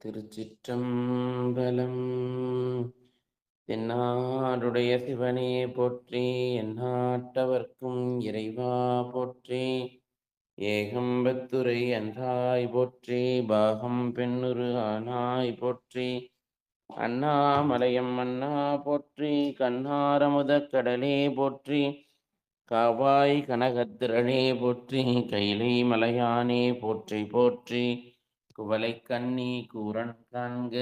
திருச்சிற்றம்பலம். தென்னாடுடைய சிவனே போற்றி, எந்நாட்டவர்க்கும் இறைவா போற்றி. ஏகம்பத்துரை அன்றாய் போற்றி, பாகம் பெண்ணுரு ஆனாய் போற்றி. அண்ணாமலையம் அண்ணா போற்றி, கண்ணாரமுதக் கடலே போற்றி. காவாய் கனகத்திரளே போற்றி, கைலை மலையானே போற்றி போற்றி. குவளை கண்ணி கூரன் காண்க,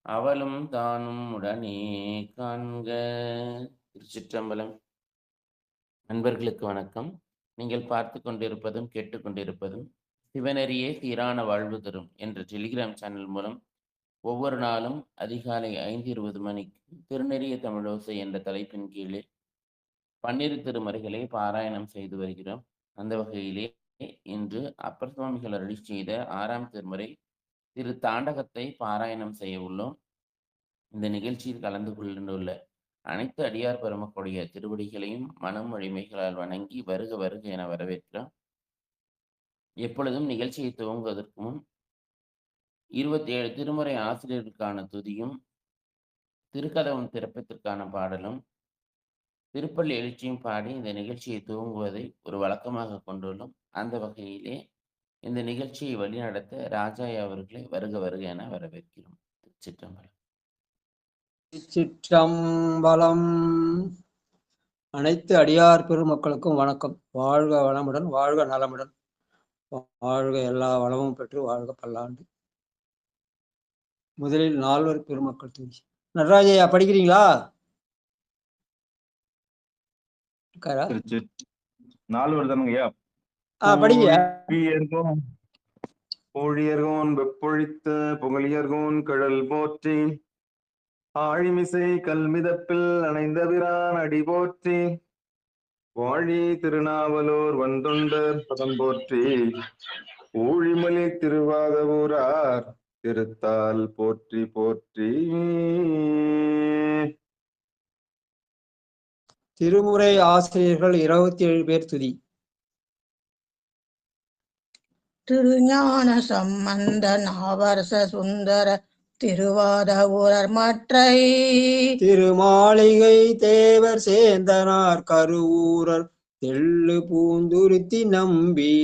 அவளும் தானும் உடனே காண்க. திருச்சிற்றம்பலம். நண்பர்களுக்கு வணக்கம். நீங்கள் பார்த்து கொண்டிருப்பதும் கேட்டுக்கொண்டிருப்பதும் சிவனரியே சீரான வாழ்வு தரும் என்ற டெலிகிராம் சேனல் மூலம் ஒவ்வொரு நாளும் அதிகாலை 5:20 மணிக்கு திருநெறிய தமிழோசை என்ற தலைப்பின் கீழே 12 திருமறைகளை பாராயணம் செய்து வருகிறோம். அந்த வகையிலே இன்று அப்பர் சுவாமிகள் அருளி செய்த 6ஆம் திருமுறை திரு தாண்டகத்தை பாராயணம் செய்ய உள்ளோம். இந்த நிகழ்ச்சியில் கலந்து கொண்டுள்ள அனைத்து அடியார் பெருமக்களுடைய திருவடிகளையும் மனம் வலிமைகளால் வணங்கி வருக வருக என வரவேற்கிறோம். எப்பொழுதும் நிகழ்ச்சியை துவங்குவதற்கு முன் 27 திருமுறை ஆசிரியர்களுக்கான துதியும், திருக்கதவம் திறப்பத்திற்கான பாடலும், திருப்பள்ளி எழுச்சியும் பாடி இந்த நிகழ்ச்சியை துவங்குவதை ஒரு வழக்கமாக கொண்டுள்ளோம். அந்த வகையிலே இந்த நிகழ்ச்சியை வழிநடத்த ராஜாயா அவர்களை வருக வருக என வரவேற்கிறோம். சிற்றம்பலம். சிற்றம்பலம். அனைத்து அடியார் பெருமக்களுக்கும் வணக்கம். வாழ்க வளமுடன், வாழ்க நலமுடன், வாழ்க எல்லா வளமும் பெற்று வாழ்க பல்லாண்டு. முதலில் 4 பெருமக்கள் தூங்கி. நடராஜையா படிக்கிறீங்களா? 4 தானுங்கய்யா. படிங்க. ஊழியர்கோன் வெப்பொழித்த புகழியர்கோன் கடல் போற்றி, ஆழிமிசை கல்மிதப்பில் அணைந்த பிரான் அடி போற்றி, வாழி திருநாவலூர் வந்தொண்டர் பதம் போற்றி, ஊழிமொழி திருவாதவூரார் திருத்தால் போற்றி போற்றி. திருமுறை ஆசிரியர்கள் 27 பேர் துதி. திருஞான சம்பந்த நாவரச சுந்தர திருவாதவூரர் மற்றை, திருமாளிகை தேவர் சேந்தனார் கருவூரர் தெள்ளு பூந்துருத்தி நம்பி,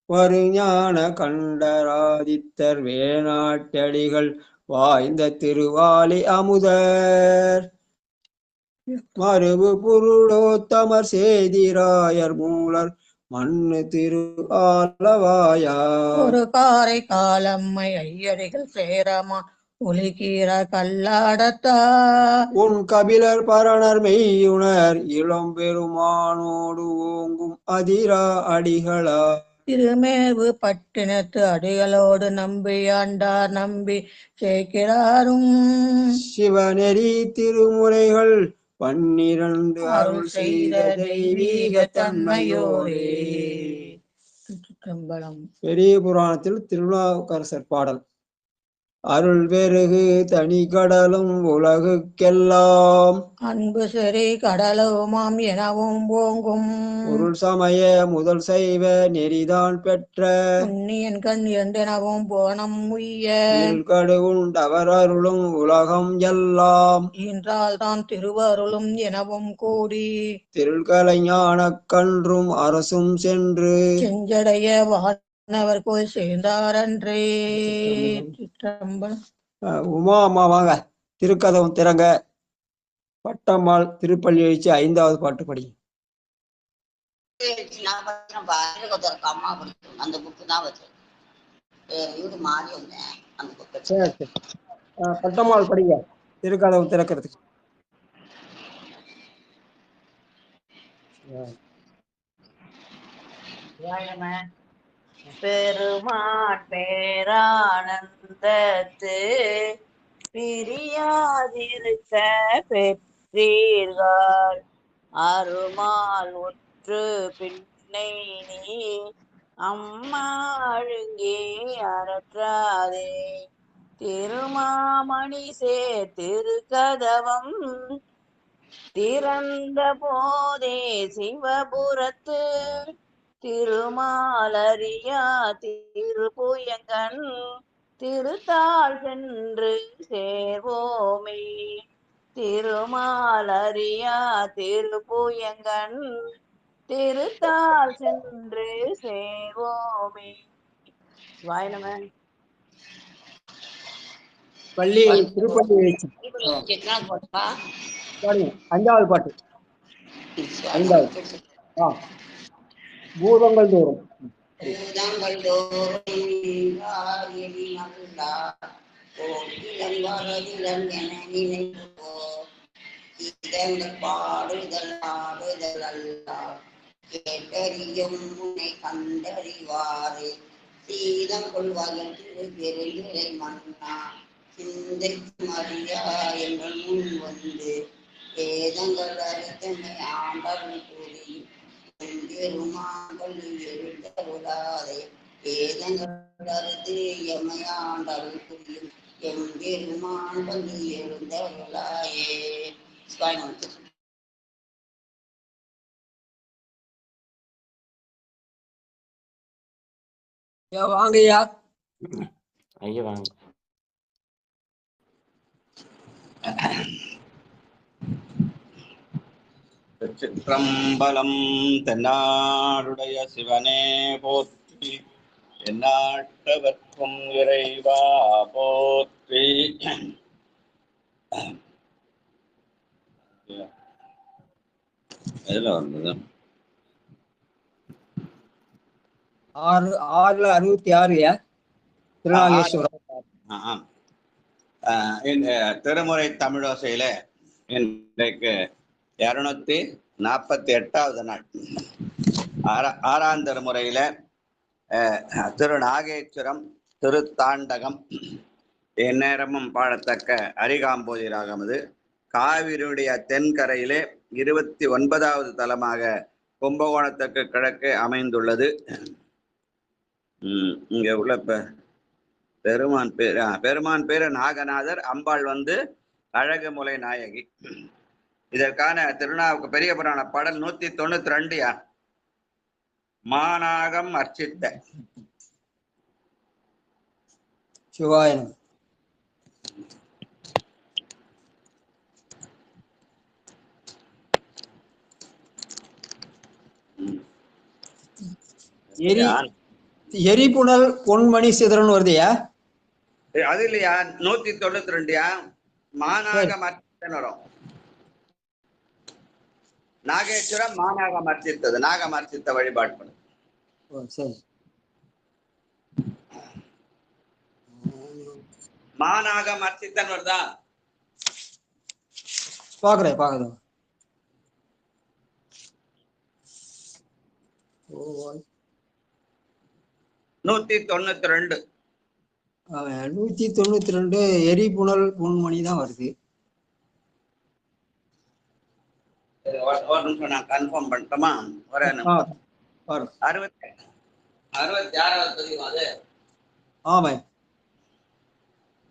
வருஞான கண்டராதித்தர் வேணாட்டடிகள் வாய்ந்த திருவாலி அமுதர், மறுபு புருடோத்தமர் சேதிராயர் மூலர் மண்ணு திரு ஆலவாயார், ஒரு காரை காலம்மை ஐயடிகள் சேரமா ஒலிகீர கல்லாடத்தார், உன் கபிலர் பரணர் மெய்யுணர் இளம் பெருமானோடு ஓங்கும் அதிரா அடிகளா, திருமேவு பட்டினத்து அடிகளோடு நம்பியாண்டார் நம்பி சேர்க்கிறாரும், சிவநெறி திருமுறைகள் 12 அருள் செய்த தெய்வீக தன்மையோரே. பெரிய புராணத்தில் திருநாவுக்கரசர் பாடல். அருள் பெருகு தனி கடலும் உலகுக்கெல்லாம், அன்பு சரி கடலுமாம் எனவும் ஓங்கும், பொருள் சமய முதல் செய்வ நெறிதான் பெற்ற புண்ணியன் கண் என்றெனவும் போனம் உய்ய, கடுவுண்டவர் அருளும் உலகம் எல்லாம், என்றால் தான் திருவருளும் எனவும் கூடி, திருக்கலைஞான கன்றும் அரசும் சென்று செஞ்சடைய வானவர் போய் சேர்ந்தாரன்றே. உமா அம்மா வாங்க, திருக்கதவும் திறங்க. பட்டம்மாள் திருப்பள்ளி எழுச்சி 5வது பாட்டு படி. அந்த புக்கு தான் வச்சு மாறி வந்தேன். அந்த புக்கு பட்டம்மாள் படிங்க, திருக்கதவு திறக்கிறதுக்கு. பெருமான் பேரானந்தத்து பிரியாதிருக்க பெற்றீர்கள், அருமால் உற்று பின்னை நீ அம்மா அழுங்கே அறற்றாதே, திருமாமணி சேர் திருக்கதவம் திறந்த போதே சிவபுரத்து, திருமாலரியா திருப்புயங்கன் திருத்தாள் சென்று சேர்வோமே. திருமாலறியா திருப்புயங்கன் திருத்தாள் சென்று சேர்வோமே. வாயனம பள்ளி திருப்பள்ளி எழுச்சி. எத்தனாவது பாட்டுப்பா? பாருங்க, 5வது பாட்டு. 5வது. பூதங்கள் தோறும். பூதங்கள் தோறும் ஆரியடி நல்லார் கோடிலம் வரதிலம் என நினைப்போர் இதங்கள் பாடுதல் ஆடுதல் அல்லார் கேட்டறியும் முனை கண்டறிவாரே. சீதம் கொள்வாயில் திரு பெருநிலை மன்னா சிந்தைக்கு மறியா என்ற முன் வந்து வேதங்கள் அறுத்தமை ஆண்டவன் கூறி பெருமாங்கள் எழுந்தருளாதே. வேதங்கள் அறுத்து எமையாண்டவன் கூறியும் எம்பெருமான் எழுந்தருளாயே. வாங்கய்யா. ஐயா வாங்க. திருச்சிற்றம்பலம். தென்னாடுடைய சிவனே போற்றி, எந்நாட்டவர்க்கும் இறைவா போற்றி. எதுல வந்தது? 666 திருநாகேஸ்வரம். திருமுறை தமிழோசையில இன்றைக்கு 248வது நாள். 6ஆம் திருமுறையில திருநாகேஸ்வரம் திருத்தாண்டகம் எந்நேரமும் பாடத்தக்க அரிகாம்போதி ராகம். இது காவிரியுடைய தென்கரையிலே 29வது தலமாக கும்பகோணத்துக்கு கிழக்கு அமைந்துள்ளது. இங்க உள்ள பெருமான் பேரு நாகநாதர், அம்பாள் அழகுமுலை நாயகி. இதற்கான திருநாவுக்கு பெரிய புராண பாடல் 192. மாநாகம் அர்ச்சித்த. சிவாயனம். எரிபுணல் பொன்மணி சிதறன் வருதுயா? அது இல்லையா? 192. மாநாகம் அர்ச்சித்தன் வரும். நாகேஸ்வரம் மாநாகம் அர்ச்சித்தது. நாகம் அர்ச்சித்த வழிபாடு பண்ணு. சரி. மாநாகம் அர்ச்சித்தன் வருதா? பாக்குறேன். 192. 192 எரிபுணல் பொன்மணி தான் வருது. ஒரு நிமிஷம் நான் கன்ஃபார்ம் பண்ணிட்டோமா? ஒரே நிமிஷம். 66வது பதிகம் அது. ஆமா.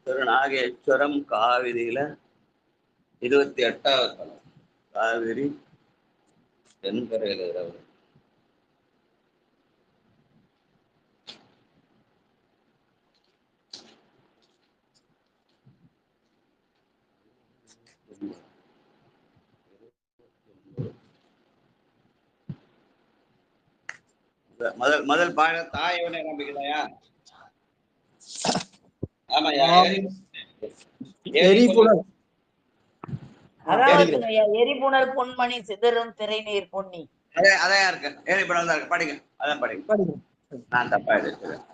திருநாகேஸ்வரம் காவிரியில 28வது தலம். காவிரி தென்கரையில இருக்கிறது. முதல் பாட தாயவனை நம்பிக்கையா? ஆமாயா. எரிபுணல் எரிபுணல் பொன்மணி சிதறும் திரைநீர் பொன்னி. அதான் இருக்கு. எரிபுணல் தான் இருக்கு. படிங்க. அதான் படிங்க. நான் தப்பா எடுத்துக்கிறேன்.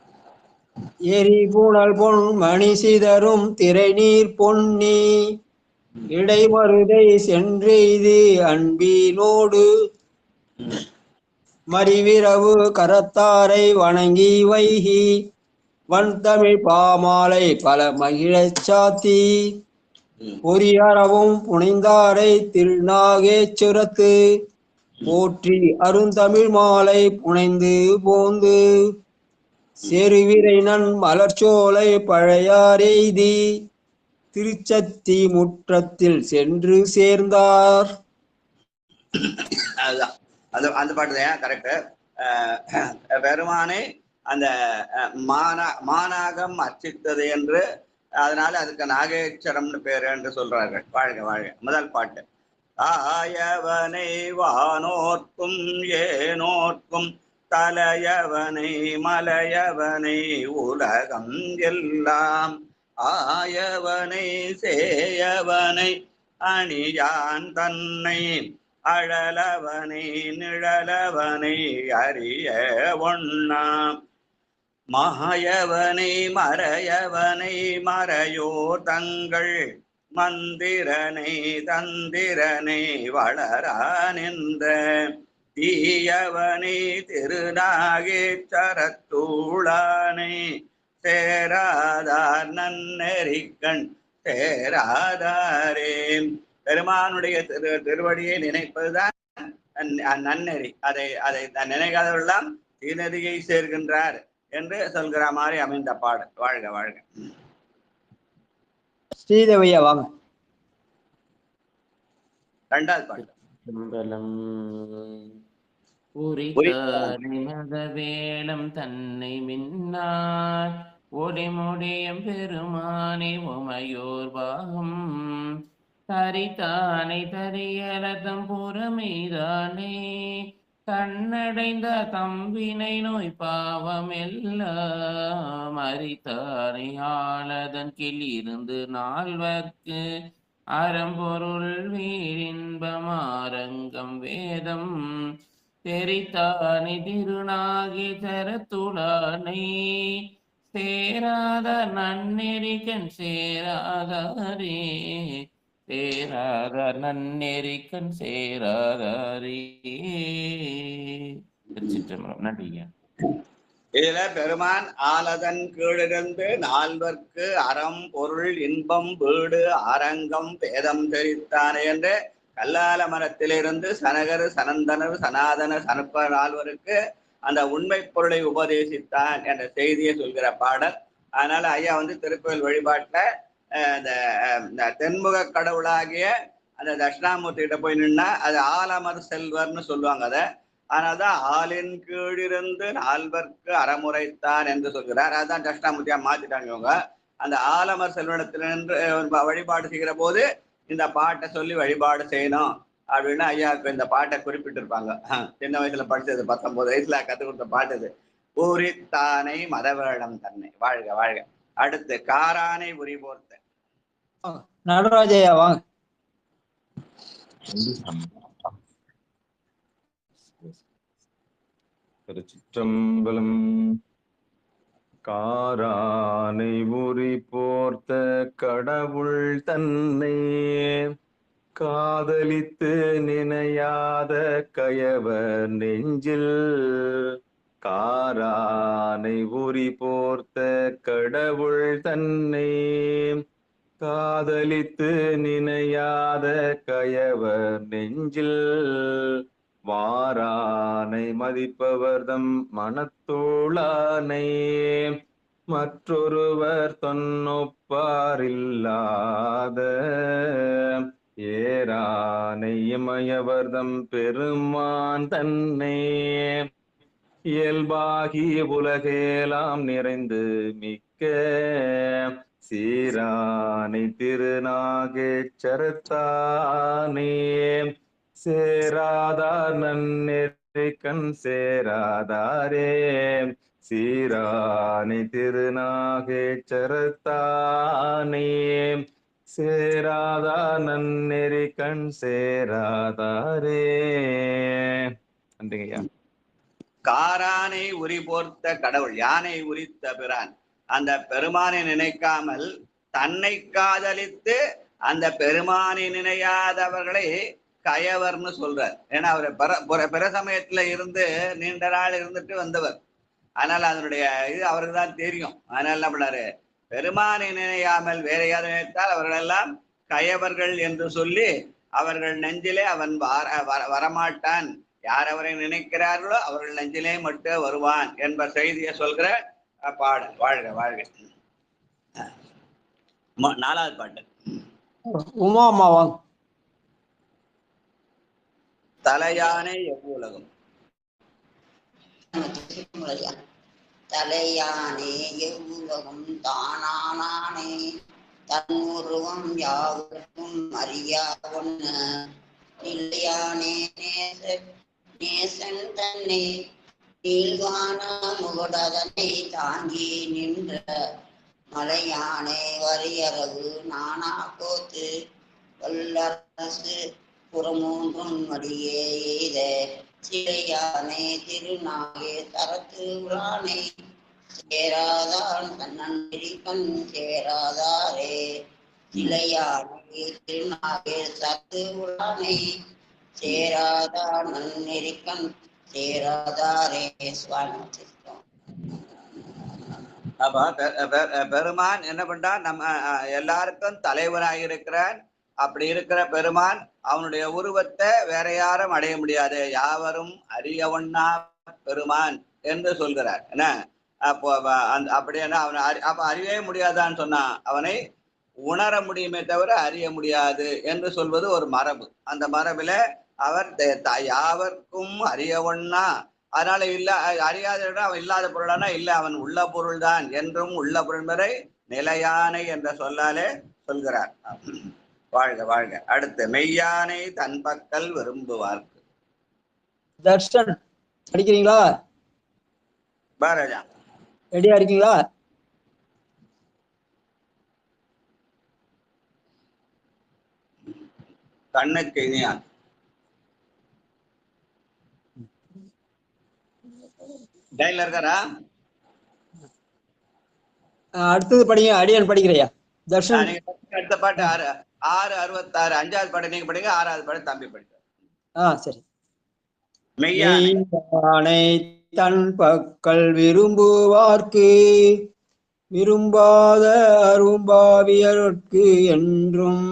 எரிபுணல் பொன்மணி சிதறும் திரைநீர் பொன்னி இடைமருதை சென்றெய்து அன்பினோடு மறிவிரவு கரத்தாரை வணங்கி வைகி வன்தமிழ் பாமாலை பல மகிழச் சாத்தி பொறியறவும் புனைந்தாரை திருநாகேச்சுரத்து போற்றி அருந்தமிழ் மாலை புனைந்து போந்து செருவிரை நன் மலர்ச்சோலை பழையாரெய்தி திருச்சத்தி முற்றத்தில் சென்று சேர்ந்தார். அதுதான் அந்த பாட்டு தான் கரெக்ட். பெருமானை அந்த மானாகம் அர்ச்சித்தது என்று, அதனால அதுக்கு நாகேஸ்வரம்னு பேரு என்று சொல்றார்கள். வாழ்க வாழ்க. முதல் பாட்டு. ஆயவனை வானோர்க்கும் ஏனோர்க்கும் தலையவனை மலையவனை உலகம் எல்லாம் ஆயவனை சேயவனை அணியான் தன்னை அழலவனை நிழலவனை அறிய ஒண்ணாம் மாயவனை மறையவனை மறையோர் தங்கள் மந்திரனை தந்திரனை வளரா நின்ற தீயவனை திருநாகேச்சரத்தூளானை சேராதார் நன்னெறிக்கண் சேராதாரே. பெருமானுடைய திருவடியை நினைப்பதுதான் நன்னெறி. அதை நினைக்காதவர்களெல்லாம் தீநெறியை சேர்கின்றார் என்று சொல்கிற மாதிரி அமைந்த பாடல். வாழ்க வாழ்க. ஸ்ரீதேவியா வாங்க. இரண்டாவது பாட்டு. வேளம் தன்னை மின்னார் ஒளிமுடியம் பெருமானே உமையோர் பாகம் தரித்தானை தரியலதம் புறமீதானே கண்ணடைந்த தம்பினை நோய் பாவம் எல்லாம் அரித்தானை ஆளதன் கீழிருந்து நால்வர்க்கு அறம்பொருள் வீரின்பமாரங்கம் வேதம் தெரித்தானை திருநாகி தரத்துளானை சேராத நன்னெறிக்கண் சேராதாரே சேராத நன்னெறிக்கண் சேராதாரே. நன்றிங்க. இதுல பெருமான் ஆலதன் கீழிருந்து நால்வர்க்கு அறம் பொருள் இன்பம் வீடு அரங்கம் வேதம் தெரித்தானே என்று கல்லால மரத்திலிருந்து சனகர் சனந்தனர் சனாதன சனப்ப நால்வருக்கு அந்த உண்மை பொருளை உபதேசித்தான் என்ற செய்தியை சொல்கிற பாடல். அதனால ஐயா திருக்கோயில் வழிபாட்டுல இந்த தென்முக கடவுளாகிய அந்த தட்சிணாமூர்த்தி கிட்ட போய் நின்னா அது ஆலமர் செல்வர்னு சொல்லுவாங்க. அதை அதனால்தான் ஆளின் கீழிருந்து நால்வர்க்கு அறமுறைத்தான் என்று சொல்கிறார். அதுதான் தட்சிணாமூர்த்தியா மாத்திட்டாங்க இவங்க. அந்த ஆலமர் செல்வனத்திலிருந்து வழிபாடு செய்கிற போது இந்த பாட்டை சொல்லி வழிபாடு செய்யணும் அப்படின்னு ஐயா இந்த பாட்டை குறிப்பிட்டிருப்பாங்க. சின்ன வயசுல படிச்சது, 19 வயசுல கற்றுக் கொடுத்த பாட்டு இது. ஊரித்தானை மதவேளம் தன்னை. வாழ்க வாழ்க. அடுத்து காரானை உரி போர்த்த நடராஜையா வாங்க. திருச்சிற்றம்பலம். காரானை உரி போர்த்த கடவுள் தன்னை காதலித்து நினையாத கயவர் நெஞ்சில் காரானை உரி போர்த்த கடவுள் தன்னை காதலித்து நினையாத கயவர் நெஞ்சில் வாரானை மதிப்பவர்தம் மனத்தோளானை மற்றொருவர் தொன்னொப்பாரில்லாத ஏரானை இமயவர்தம் பெருமான் தன்னை இயல்பாகி உலகேலாம் நிறைந்து மிக்க சீரானை திருநாகேச்சரத்தானே சேராதார் நன்னெறிக்கண் சேராதாரே சீரானை திருநாகேச்சரத்தானே சேராதார் நன்னெறிக்கண் சேராதாரே. நன்றிங்கய்யா. காரானை உரி போர்த்த கடவுள், யானை உரித்த பிரான், அந்த பெருமானை நினைக்காமல் தன்னை காதலித்து அந்த பெருமானை நினையாதவர்களை கயவர்னு சொல்றார். ஏன்னா அவர் பிற சமயத்துல இருந்து நீண்ட நாள் இருந்துட்டு வந்தவர். அதனால அதனுடைய இது அவருக்கு தான் தெரியும். அதனால என்ன பண்ணாரு, பெருமானை நினையாமல் வேற யாரும் நினைத்தால் அவர்களெல்லாம் கயவர்கள் என்று சொல்லி அவர்கள் நெஞ்சிலே அவன் வரமாட்டான், யார் அவரை நினைக்கிறார்களோ அவர்கள் நெஞ்சிலே மட்டும் வருவான் என்ப செய்தியை சொல்கிற பாடல். வாழ்க வாழ்க. 4வது பாட்டு. உமா அம்மா வாங்க. தலையானை எவ்வுலகம். தலையானே எவ்வுலகும் தானானானே தன்னுருவம் யாவருக்கும் அறியா ஒன்ன நிலையானே நேசன் தன்னை நீள்வான முகடதனை தாங்கி நின்ற மலையானே வரியரவு நானா கோத்து வல்லரசு புறமூன்றும் மடியே எய்த சிலையானே திருநாகே தரத்து உளானே சேராதான் தன்னன் சேராதாரே சிலையானே திருநாகே சத்து உளானே சேராதான் நன்னெறிக்கண் சேராதாரே. சுவாமி சித்தம். அப்ப பெருமான் என்ன பண்றான்? நம்ம எல்லாருக்கும் தலைவனாக இருக்கிறான். அப்படி இருக்கிற பெருமான் அவனுடைய உருவத்தை வேற யாரும் அடைய முடியாது. யாவரும் அறியவண்ணா பெருமான் என்று சொல்கிறார். என்ன அப்போ அப்படி என்ன அவனை அப்ப அறியவே முடியாதான்னு சொன்னா அவனை உணர முடியுமே தவிர அறிய முடியாது என்று சொல்வது ஒரு மரபு. அந்த மரபுல அவர் யாவர்க்கும் அறியவண்ணா, அதனால இல்ல அறியாத அவன் இல்லாத பொருளானா இல்ல, அவன் உள்ள பொருள் தான் என்றும் உள்ள பொருள் வரை நிலையானை என்ற சொல்லாலே சொல்கிறார். வாழ்க வாழ்க. அடுத்து மெய்யானை தன் பக்கல் விரும்புவார்க்கு. தர்ஷன் படிக்கிறீங்களா? பாரஜா ரெடியா இருக்கீங்களா? கண்ணுக்கு இனியான். லைன்ல இருக்காரா? அடுத்தது படிங்க. அடியான் படிக்கிறையா? தர்ஷன் அடுத்த பாட்டு 666 5வது பாட்டு நீங்க படிங்க, 6வது பாட்டு தம்பி படிக்க. சரி. மெய்யானை தன் பக்கல் விரும்புவார்க்கு விரும்பாத அரும்பாவியருக்கு என்றும்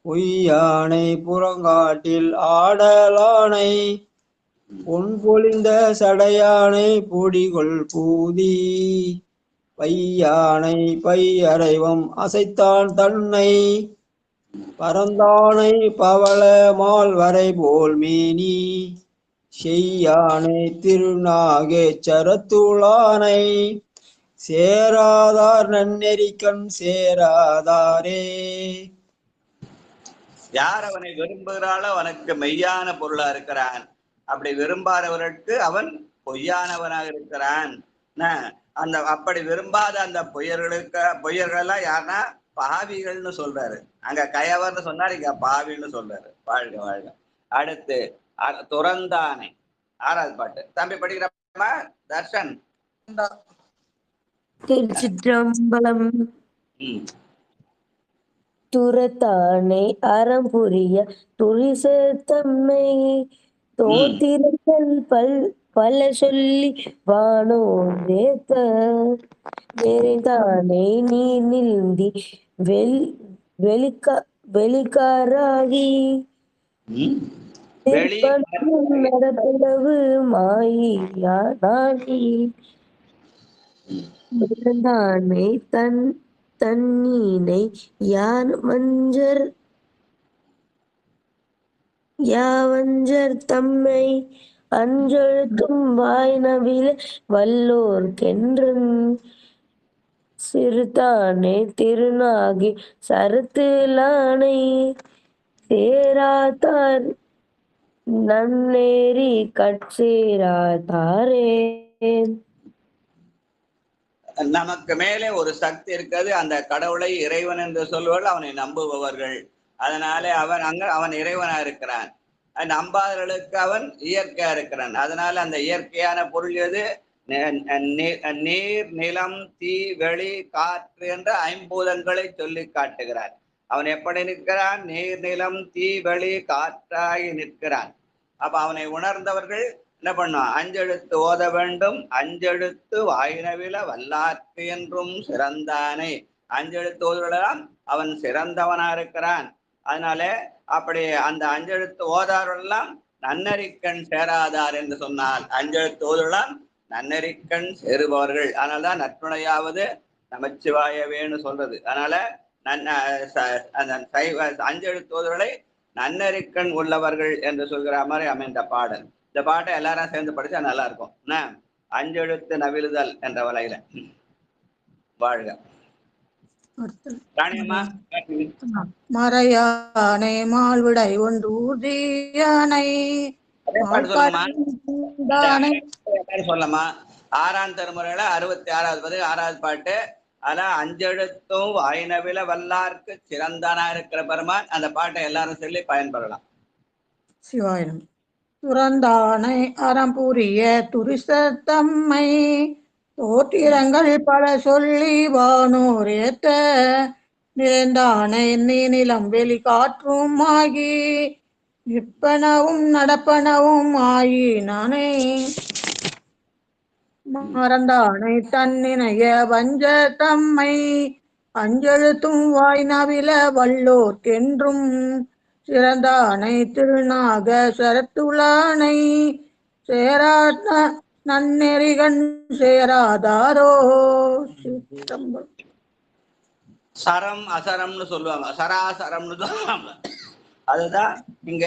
பொய்யானை புறங்காட்டில் ஆடலானை பொன் பொழிந்த சடையானை பொடிகொள் பூதி பையானை பையறைவம் அசைத்தான் தன்னை பரந்தானை பவள மால்வரை போல் மீனி செய்யானை திருநாகே சரத்துளானை சேராதார் நன்னெறிக்கண் சேராதாரே. யார் அவனை விரும்புகிறாளோ அவனுக்கு மெய்யான பொருளா இருக்கிறான். அப்படி விரும்பாதவர்களுக்கு அவன் பொய்யானவனாக இருக்கிறான். அந்த அப்படி விரும்பாத அந்த பொய்யர்கள் எல்லாம் யாருன்னா பாவிகள்னு சொல்றாரு. அங்க கயவர்னு சொன்னாரு, இங்க பாவின்னு சொல்றாரு. வாழ்க வாழ்க. அடுத்து துறந்தானை 6வது பாட்டு தம்பி படிக்கிறப்ப தர்ஷன். திருச்சிற்றம்பலம். துறத்தானை அறம்புரிய துரிசத்தம்மை தோத்திரங்கள் பல சொல்லி வானோதேத்த நிறைந்தானை நீர் நில்ந்தி வெளிக்காராகி நடப்பளவு மாயானாகி இருந்தானை தன்னீனை யாவஞ்சர் தம்மை அஞ்செழுத்தும் வாய்நவில வல்லோர்க்கென்றன் சிறுதானே திருநாகி சரத்துலானை சேராதார் நன்னேரி கட்சேராதாரே. நமக்கு மேலே ஒரு சக்தி இருக்கிறது. அந்த கடவுளை இறைவன் என்று சொல்வார்கள் அவனை நம்புபவர்கள். அதனாலே அவன் இறைவனா இருக்கிறான். நம்பாதவர்களுக்கு அவன் இயற்கையா இருக்கிறான். அதனால அந்த இயற்கையான பொருள் எது? நீர் நிலம் தீ வெளி காற்று என்ற 5 பூதங்களை சொல்லி காட்டுகிறான். அவன் எப்படி நிற்கிறான்? நீர் நிலம் தீ வெளி காற்றாகி நிற்கிறான். அப்ப அவனை உணர்ந்தவர்கள் என்ன பண்ணும்? 5 எழுத்து ஓத வேண்டும். 5 எழுத்து வாயினவில வல்லார்க்கு என்றும் சிறந்தானை. 5 எழுத்து ஓதுவதெல்லாம் அவன் சிறந்தவனா இருக்கிறான். அதனால அப்படி அந்த 5 எழுத்து ஓதாரெல்லாம் நன்னறிக்கண் சேராதார் என்று சொன்னால் 5 எழுத்து ஓதுவதெல்லாம் நன்னறிக்கண் சேருபவர்கள். அதனாலதான் நற்றுணையாவது நமச்சிவாயவேன்னு சொல்றது. அதனால 5 எழுத்து ஓதுவர்களை நன்னறிக்கண் உள்ளவர்கள் என்று சொல்கிற மாதிரி அமைந்த பாடல். இந்த பாட்டை எல்லாரும் சேர்ந்து படிச்சா நல்லா இருக்கும். அஞ்செழுத்து நவிலுதல் என்ற வலையில. வாழ்க. ராணியம்மா மறையானை மால்விடை ஒன்று ஊதியானை சொல்லமா. 6ஆம் திருமுறையில 66வது பதிவு 6வது பாட்டு. ஆனா அஞ்செழுத்தும் வாய்னவில வல்லார்க்கு சிறந்தானா இருக்கிற பெருமான். அந்த பாட்டை எல்லாரும் சொல்லி பயன்பெறலாம். சிவாயினம். துறந்தானை அறம்புரிய துரிசத்தம்மை தோத்திரங்கள் பல சொல்லி வானோரேத்த நிறைந்தானை நீநிலம் வெளி காற்றும் ஆகி நிற்பனவும் நடப்பனவும் ஆயினானே மறந்தானை தன்னினைய வஞ்ச தம்மை அஞ்செழுத்தும் வாய்நவில வல்லோர்க்கென்றும் சிறந்தானை திருநாக சரத்துளானை சேராத நன்னெறிகண் சேராதாரோ. சரம் அசரம்னு சொல்லுவாங்க, சராசரம்னு சொல்லுவாங்க. அதுதான் இங்க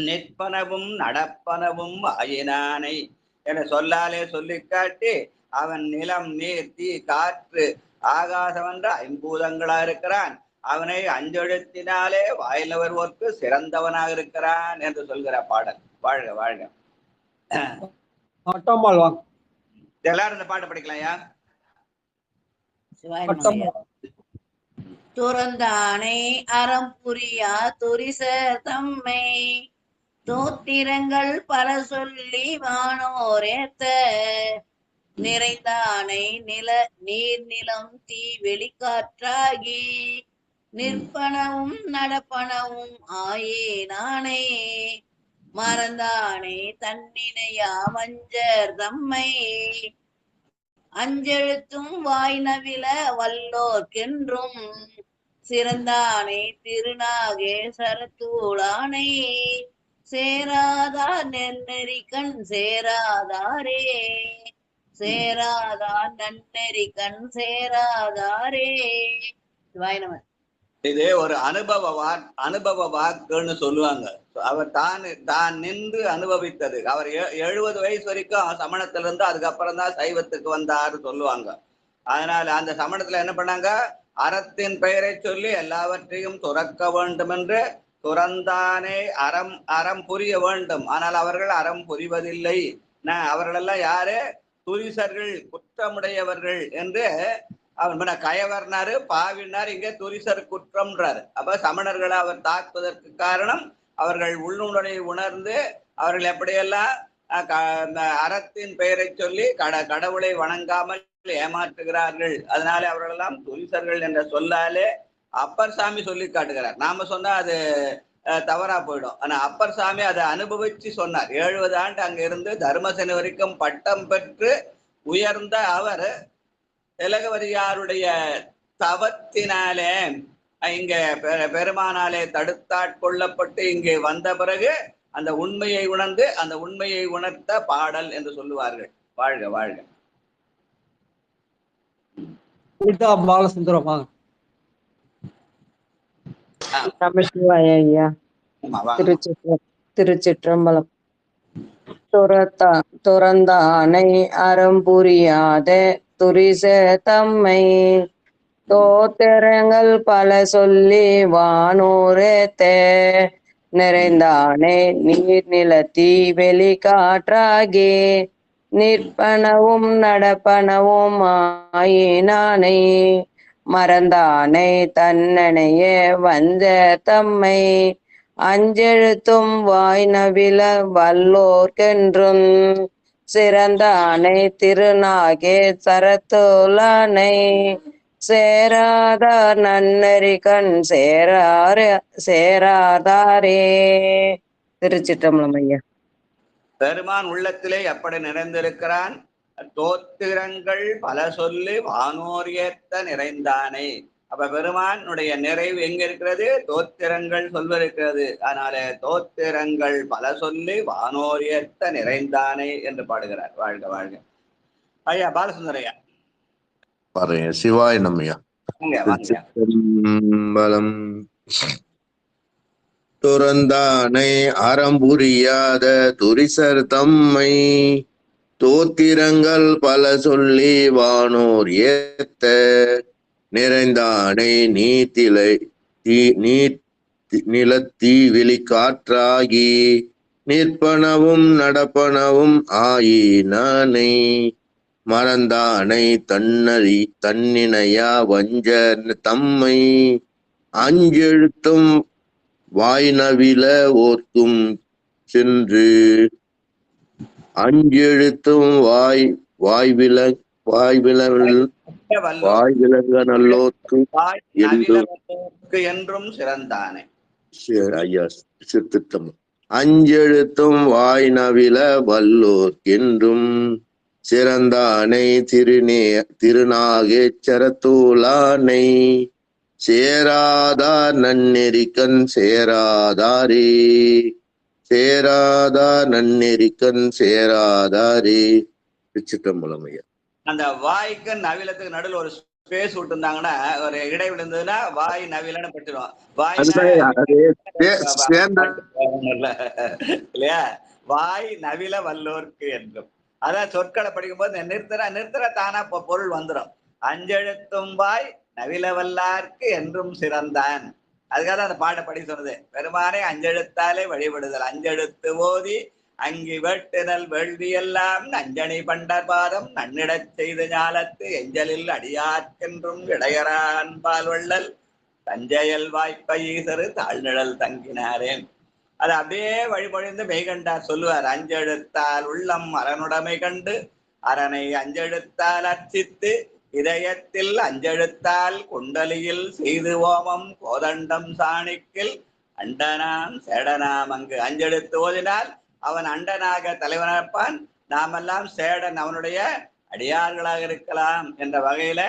நிற்பனவும் நடப்பனவும் ஆயினானை என சொல்லாலே சொல்லி காட்டி அவன் நிலம் நீர் தீ காற்று ஆகாசம் என்ற ஐம்பூதங்களா இருக்கிறான். அவனை அஞ்செழுத்தினாலே வாயில் வருவோர்க்கு சிறந்தவனாக இருக்கிறான் என்று சொல்கிற பாடல். வாழ்க வாழ்க. எல்லாரும் இந்த பாட்டு படிக்கலாம்யா. துறந்தானை அறம் புரியா துரிச தம்மை தோத்திரங்கள் பல சொல்லி வானோரேத்த நிறைந்தானை நீர் நிலம் தீ வெளிக்காற்றாகி நிற்பனவும் நடப்பனவும் ஆயேனானை மறந்தானை தன்னினையா வஞ்சர் தம்மை அஞ்செழுத்தும் வாய்நவில வல்லோர்க்கென்றும் சிறந்தானை திருநாகே சரத்தூளானை சேராதார் நன்னெறிகண் சேராதாரே சேராதார் நன்னெறிகண் சேராதாரே. வாய்னவன் இது ஒரு அனுபவ வாக்குன்னு சொல்லுவாங்க. அவர் தான் நின்று அனுபவித்தது. அவர் 70 வயசு வரைக்கும் சமணத்துல இருந்து அதுக்கப்புறம் தான் சைவத்துக்கு வந்தாரு சொல்லுவாங்க. அதனால அந்த சமணத்துல என்ன பண்ணாங்க, அறத்தின் பெயரை சொல்லி எல்லாவற்றையும் துறக்க வேண்டும் என்று துறந்தானே அறம் புரிய வேண்டும். ஆனால் அவர்கள் அறம் புரிவதில்லை. அவர்களெல்லாம் யாரு? துரிசர்கள், குற்றமுடையவர்கள் என்று அவர் கயவர்னாரு, பாவினார், இங்க துரிசர் குற்றம்ன்றாரு. அப்ப சமணர்களை அவர் தாக்குவதற்கு காரணம் அவர்கள் உள்ளுணரை உணர்ந்து அவர்கள் எப்படியெல்லாம் அறத்தின் பெயரை சொல்லி கடவுளை வணங்காமல் ஏமாற்றுகிறார்கள். அதனால அவர்களெல்லாம் துரிசர்கள் என்ற சொல்லாலே அப்பர் சாமி சொல்லி காட்டுகிறார். நாம சொன்னா அது தவறா போயிடும். ஆனா அப்பர் சாமி அதை அனுபவிச்சு சொன்னார். 70 ஆண்டு அங்க இருந்து தர்மசேன வரைக்கும் பட்டம் பெற்று உயர்ந்த அவர் திலகவதியாருடைய தவத்தினாலே இங்க பெருமானாலே தடுத்தாட்கொள்ளப்பட்டு இங்கே வந்த பிறகு அந்த உண்மையை உணர்ந்து அந்த உண்மையை உணர்த்த பாடல் என்று சொல்லுவார்கள். வாழ்க வாழ்க. பாலசுந்தரமா திருச்சிற்றம்பலம். துறந்தானை அறம்புரியாத துரிச தம்மை தோத்திரங்கள் பல சொல்லி வானோரேத்த நிறைந்தானே நீர் நிலத்தி வெளி காற்றாகி நிற்பனவும் நடப்பனவும் ஆயினானை மறந்தானை தன்னனைய வந்த தம்மை அஞ்செழுத்தும் வாய்நவில வல்லோர்க்கென்றும் சிறந்தானை திருநாகே சரத்தோலானை சேராதார் நன்னெறிகண் சேராதாரே. திருச்சிற்றம்பலம் ஐயா. பெருமான் உள்ளத்திலே எப்படி நிறைந்திருக்கிறான்? தோத்திரங்கள் பல சொல்லி வானோர் ஏத்த நிறைந்தானே. அப்ப பெருமானுடைய நிறைவு எங்க இருக்கிறது? தோத்திரங்கள் சொல்வதற்கிறது. அதனால தோத்திரங்கள் பல சொல்லி வானோர் ஏத்த நிறைந்தானே என்று பாடுகிறார். வாழ்க வாழ்க. ஐயா பாலசுந்தரையா பாருங்க. சிவாய நம்மையா. பலம் துறந்தானை அறம்புரியாத துரிசர் தம்மை தோத்திரங்கள் பல சொல்லி வானோர் ஏத்த நிறைந்தானை நிலத்தீ வெளிக்காற்றாகி நிற்பனவும் நடப்பனவும் ஆயினானை மறந்தானை தன்னினையா வஞ்ச தம்மை அஞ்செழுத்தும் வாய்நவில ஓர்க்கும் சென்று அஞ்செழுத்தும் வாய்விலங்க நல்லோர்க்கு என்றும் சிறந்தானே. ஐயா சித்திட்டம். அஞ்செழுத்தும் வாய்நவில வல்லோர்க்கென்றும் சிறந்தானை திருநாகேச்சரத்தூளானை சேராதார் நன்னெறிக்கண் சேராதாரே திருச்சிற்றம்பலம் ஐயா. அந்த வாய்க்கு நவிலத்துக்கு நடுவில் ஒரு ஸ்பேஸ் விட்டுருந்தாங்கன்னா ஒரு இடை விழுந்ததுன்னா வாய் நவிலன்னு பட்டுருவோம். வாய் இல்லையா? வாய் நவில வல்லோர்க்கு என்றும். அதான் சொற்களை படிக்கும் போது நிறுத்துற தானா பொருள் வந்துடும். அஞ்செழுத்தும் வாய் நவில வல்லார்க்கு என்றும் சிறந்தான். அதுக்காக தான் அந்த பாட்டை படி சொன்னது. பெருமானை அஞ்செழுத்தாலே வழிபடுதல். அஞ்செழுத்து ஓதி அங்கி வெட்டுதல் வேள்வியெல்லாம் நஞ்சணி பண்டர் பாதம் நன்னிடச் செய்த ஞாலத்து எஞ்சலில் அடியார்க்கென்றும் இடையரான் பால் வள்ளல் தஞ்சையல் வாய்ப்ப ஈசரு தாழ்நிழல் தங்கினாரேன். அது அப்படியே வழிபொழிந்து மெய்கண்டார் சொல்லுவார். அஞ்செழுத்தால் உள்ளம் அரணுடைமை கண்டு அரனை அஞ்செழுத்தால் அர்ச்சித்து இதயத்தில் அஞ்செழுத்தால் குண்டலியில் செய்து ஓமம் கோதண்டம் சாணிக்கில் அண்டனாம் சேடனாம். அங்கு அஞ்செழுத்து ஓதினால் அவன் அண்டனாக தலைவனாப்பான், நாமெல்லாம் சேடன் அவனுடைய அடியார்களாக இருக்கலாம் என்ற வகையில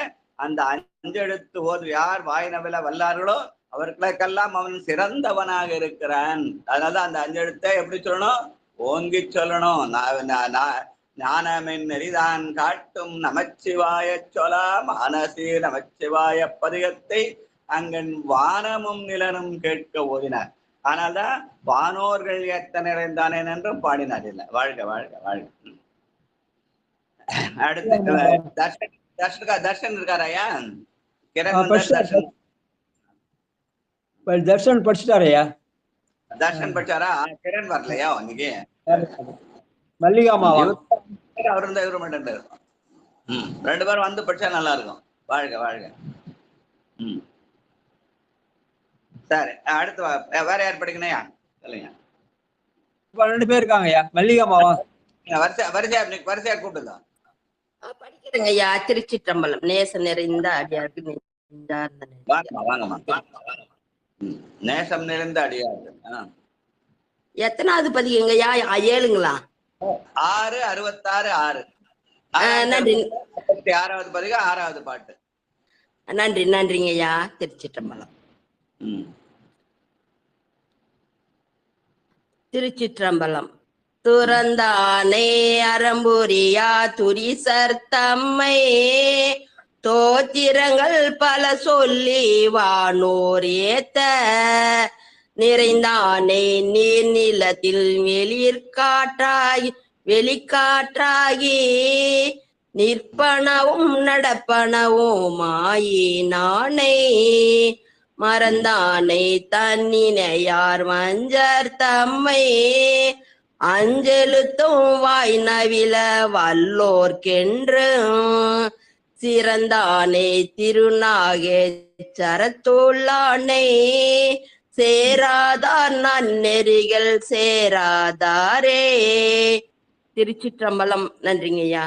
அந்த அஞ்செழுத்து ஓது யார் வாய்நவில வல்லார்களோ அவர்களுக்கெல்லாம் அவன் சிறந்தவனாக இருக்கிறான். அதனாலதான் அந்த அஞ்செழுத்தை எப்படி சொல்லணும்? ஓங்கி சொல்லணும். ஞானமின் நெறிதான் காட்டும் நமச்சிவாய சொலா மானசி நமச்சிவாய பதிகத்தை அங்கன் வானமும் நிலனும் கேட்க ஓதினார். ஆனால்தான் வானோர்கள் ஏத்த நிறைந்தானேன் என்றும் பாடினார். இல்லை, வாழ்க வாழ்க வாழ்க. அடுத்து தர்ஷன் இருக்காரையா? தர்ஷன் படிச்சுட்டாரையா? தர்ஷன் படிச்சாரா? கிரண் வரலையா இன்னைக்கு? மல்லிகாமாவா? அவர் இருந்தா இவரு மட்டும் இருக்கும். ரெண்டு பேரும் வந்து படிச்சா நல்லா இருக்கும். வாழ்க வாழ்க. சரி, அடுத்து வேற யார் படிக்கணையா சொல்லுங்க. 2 பேர் இருக்காங்கய்யா. மல்லிகாமாவா? வரிசையா கூப்பிட்டுதான் படிக்கிறேங்க ஐயா. திருச்சிற்றம்பலம். நேச நிறைந்த அடியாருக்கு வாங்கம்மா. நேசம் நிறைந்த அடியாரு. எத்தனாவது பதிகங்கய்யா? 7ங்களா? 6, 66, 6. நன்றி. 6வது பதிகம், 6வது பாட்டு. நன்றிங்க ஐயா. திருச்சிற்றம்பலம். திருச்சிற்றம்பலம். துறந்தானே அறம்புரியா துரிசர் தம்மை தோத்திரங்கள் பல சொல்லி வானோர் ஏத்த நிறைந்தானே நீர்நிலத்தில் வெளிக்காற்றாகி நிற்பனவும் நடப்பனவும் ஆயினானை மறந்தானை தன்னினையார் மஞ்சர் தம்மை அஞ்செழுத்தும் வாய் நவில வல்லோர்க்கென்று சிறந்தானே திருநாகேச்சரத்தூளானை சேராதார் நன்னெறிகள் சேராதாரே. திருச்சிற்றம்பலம். நன்றிங்க ஐயா.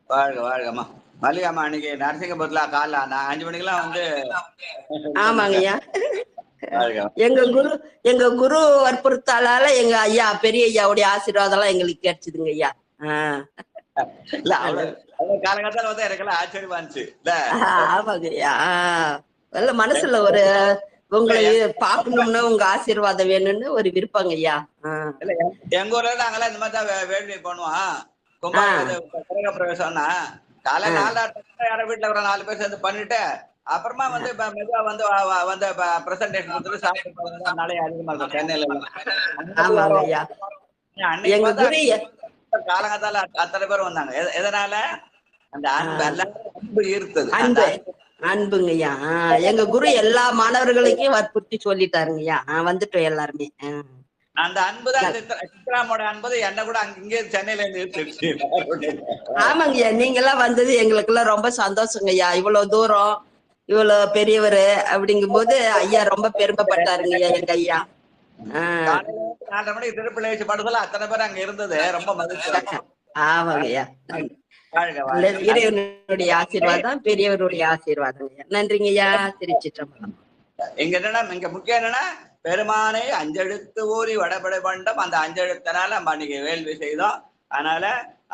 வாழ்க வாழ்கம்மா. மல்லிகாமா அன்னைக்கு நரசிங்கபுரத்துல காலைல 5 மணிக்கெல்லாம் வந்து. ஆமாங்க ஐயா. எங்க குரு வற்புறுத்தால எங்க ஐயா பெரிய ஐயாவுடைய ஆசீர்வாதம் எல்லாம் எங்களுக்கு கிடைச்சதுங்க ஐயா. இல்ல காலகட்டத்துல வந்து எனக்கெல்லாம் ஆச்சரியமா இருந்துச்சு. ஆமாங்க ஐயா. மனசுல ஒரு உங்களை பாக்கணும்னு உங்க ஆசீர்வாதம் வேணும்னு ஒரு விருப்பங்க ஐயா. எங்க ஊர்ல நாங்கெல்லாம் இந்த மாதிரி தான் வேள்வி பண்ணுவோம். கும்பாபிஷேக பிரவேசம்னா காலை 4 யார வீட்டுல ஒரு 4 பேர் சேர்ந்து பண்ணிட்டு அப்புறமா வந்து மெதுவா வந்து பிரசன்டேஷன் கொடுத்துட்டு சாப்பிட்டு நாளே அதிகமா இருக்கும் சென்னையில. காலகத்தால அத்தனை பேர் வந்தாங்க. எதனால? அந்த அன்பு, எல்லாரும் அன்பு ஈர்த்தது. அந்த அன்பு அன்புங்கய்யா. எங்க குரு எல்லா மாணவர்களுக்கும் வற்புறுத்தி சொல்லிட்டாருங்கய்யா. வந்துட்டோம் எல்லாருமே. அந்த அன்புதான் சித்ராமோட அன்பது என்ன கூட இங்கே சென்னையில இருந்து ஈர்த்துச்சு. ஆமாங்கய்யா, நீங்க எல்லாம் வந்தது எங்களுக்கு எல்லாம் ரொம்ப சந்தோஷங்கய்யா. இவ்வளவு தூரம் இவ்வளவு பெரியவரு அப்படிங்கும் போது ஐயா ரொம்ப பெருமைப்பட்டாருங்கய்யா எங்க ஐயா. 4 மணிக்கு திருப்பிள்ளை வச்சு படுதல அத்தனை பேர் அங்க இருந்தது ரொம்ப மகிழ்ச்சி. ஆமாங்கய்யா. இறைவனுடைய ஆசீர்வாதம், பெரியவருடைய ஆசீர்வாதம். நன்றிங்கய்யா. திருச்சிற்றம்பலம். இங்க என்னன்னா, இங்க முக்கியம் என்னன்னா, பெருமானை அஞ்செழுத்து ஊறி வடபடை பண்டம். அந்த அஞ்செழுத்தனால நம்ம அன்னைக்கு வேள்வி செய்தோம். அதனால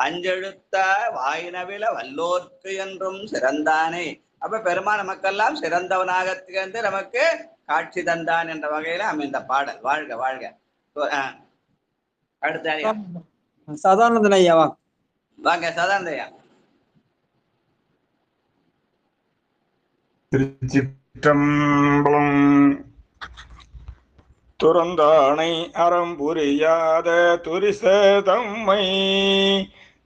அஞ்செழுத்த வாயினவில வல்லோர்க்கு என்றும் சிறந்தானே. அப்ப பெருமான் நமக்கெல்லாம் சிறந்தவனாக திகழ்ந்து நமக்கு காட்சி தந்தான் என்ற வகையில அமைந்த பாடல். வாழ்க வாழ்க. அடுத்த சதானந்தன் ஐயா வாங்க. சதானந்த ஐயா. திருச்சிற்றம்பலம். துறந்தானை அறம்புரியாத துரிச தம்மை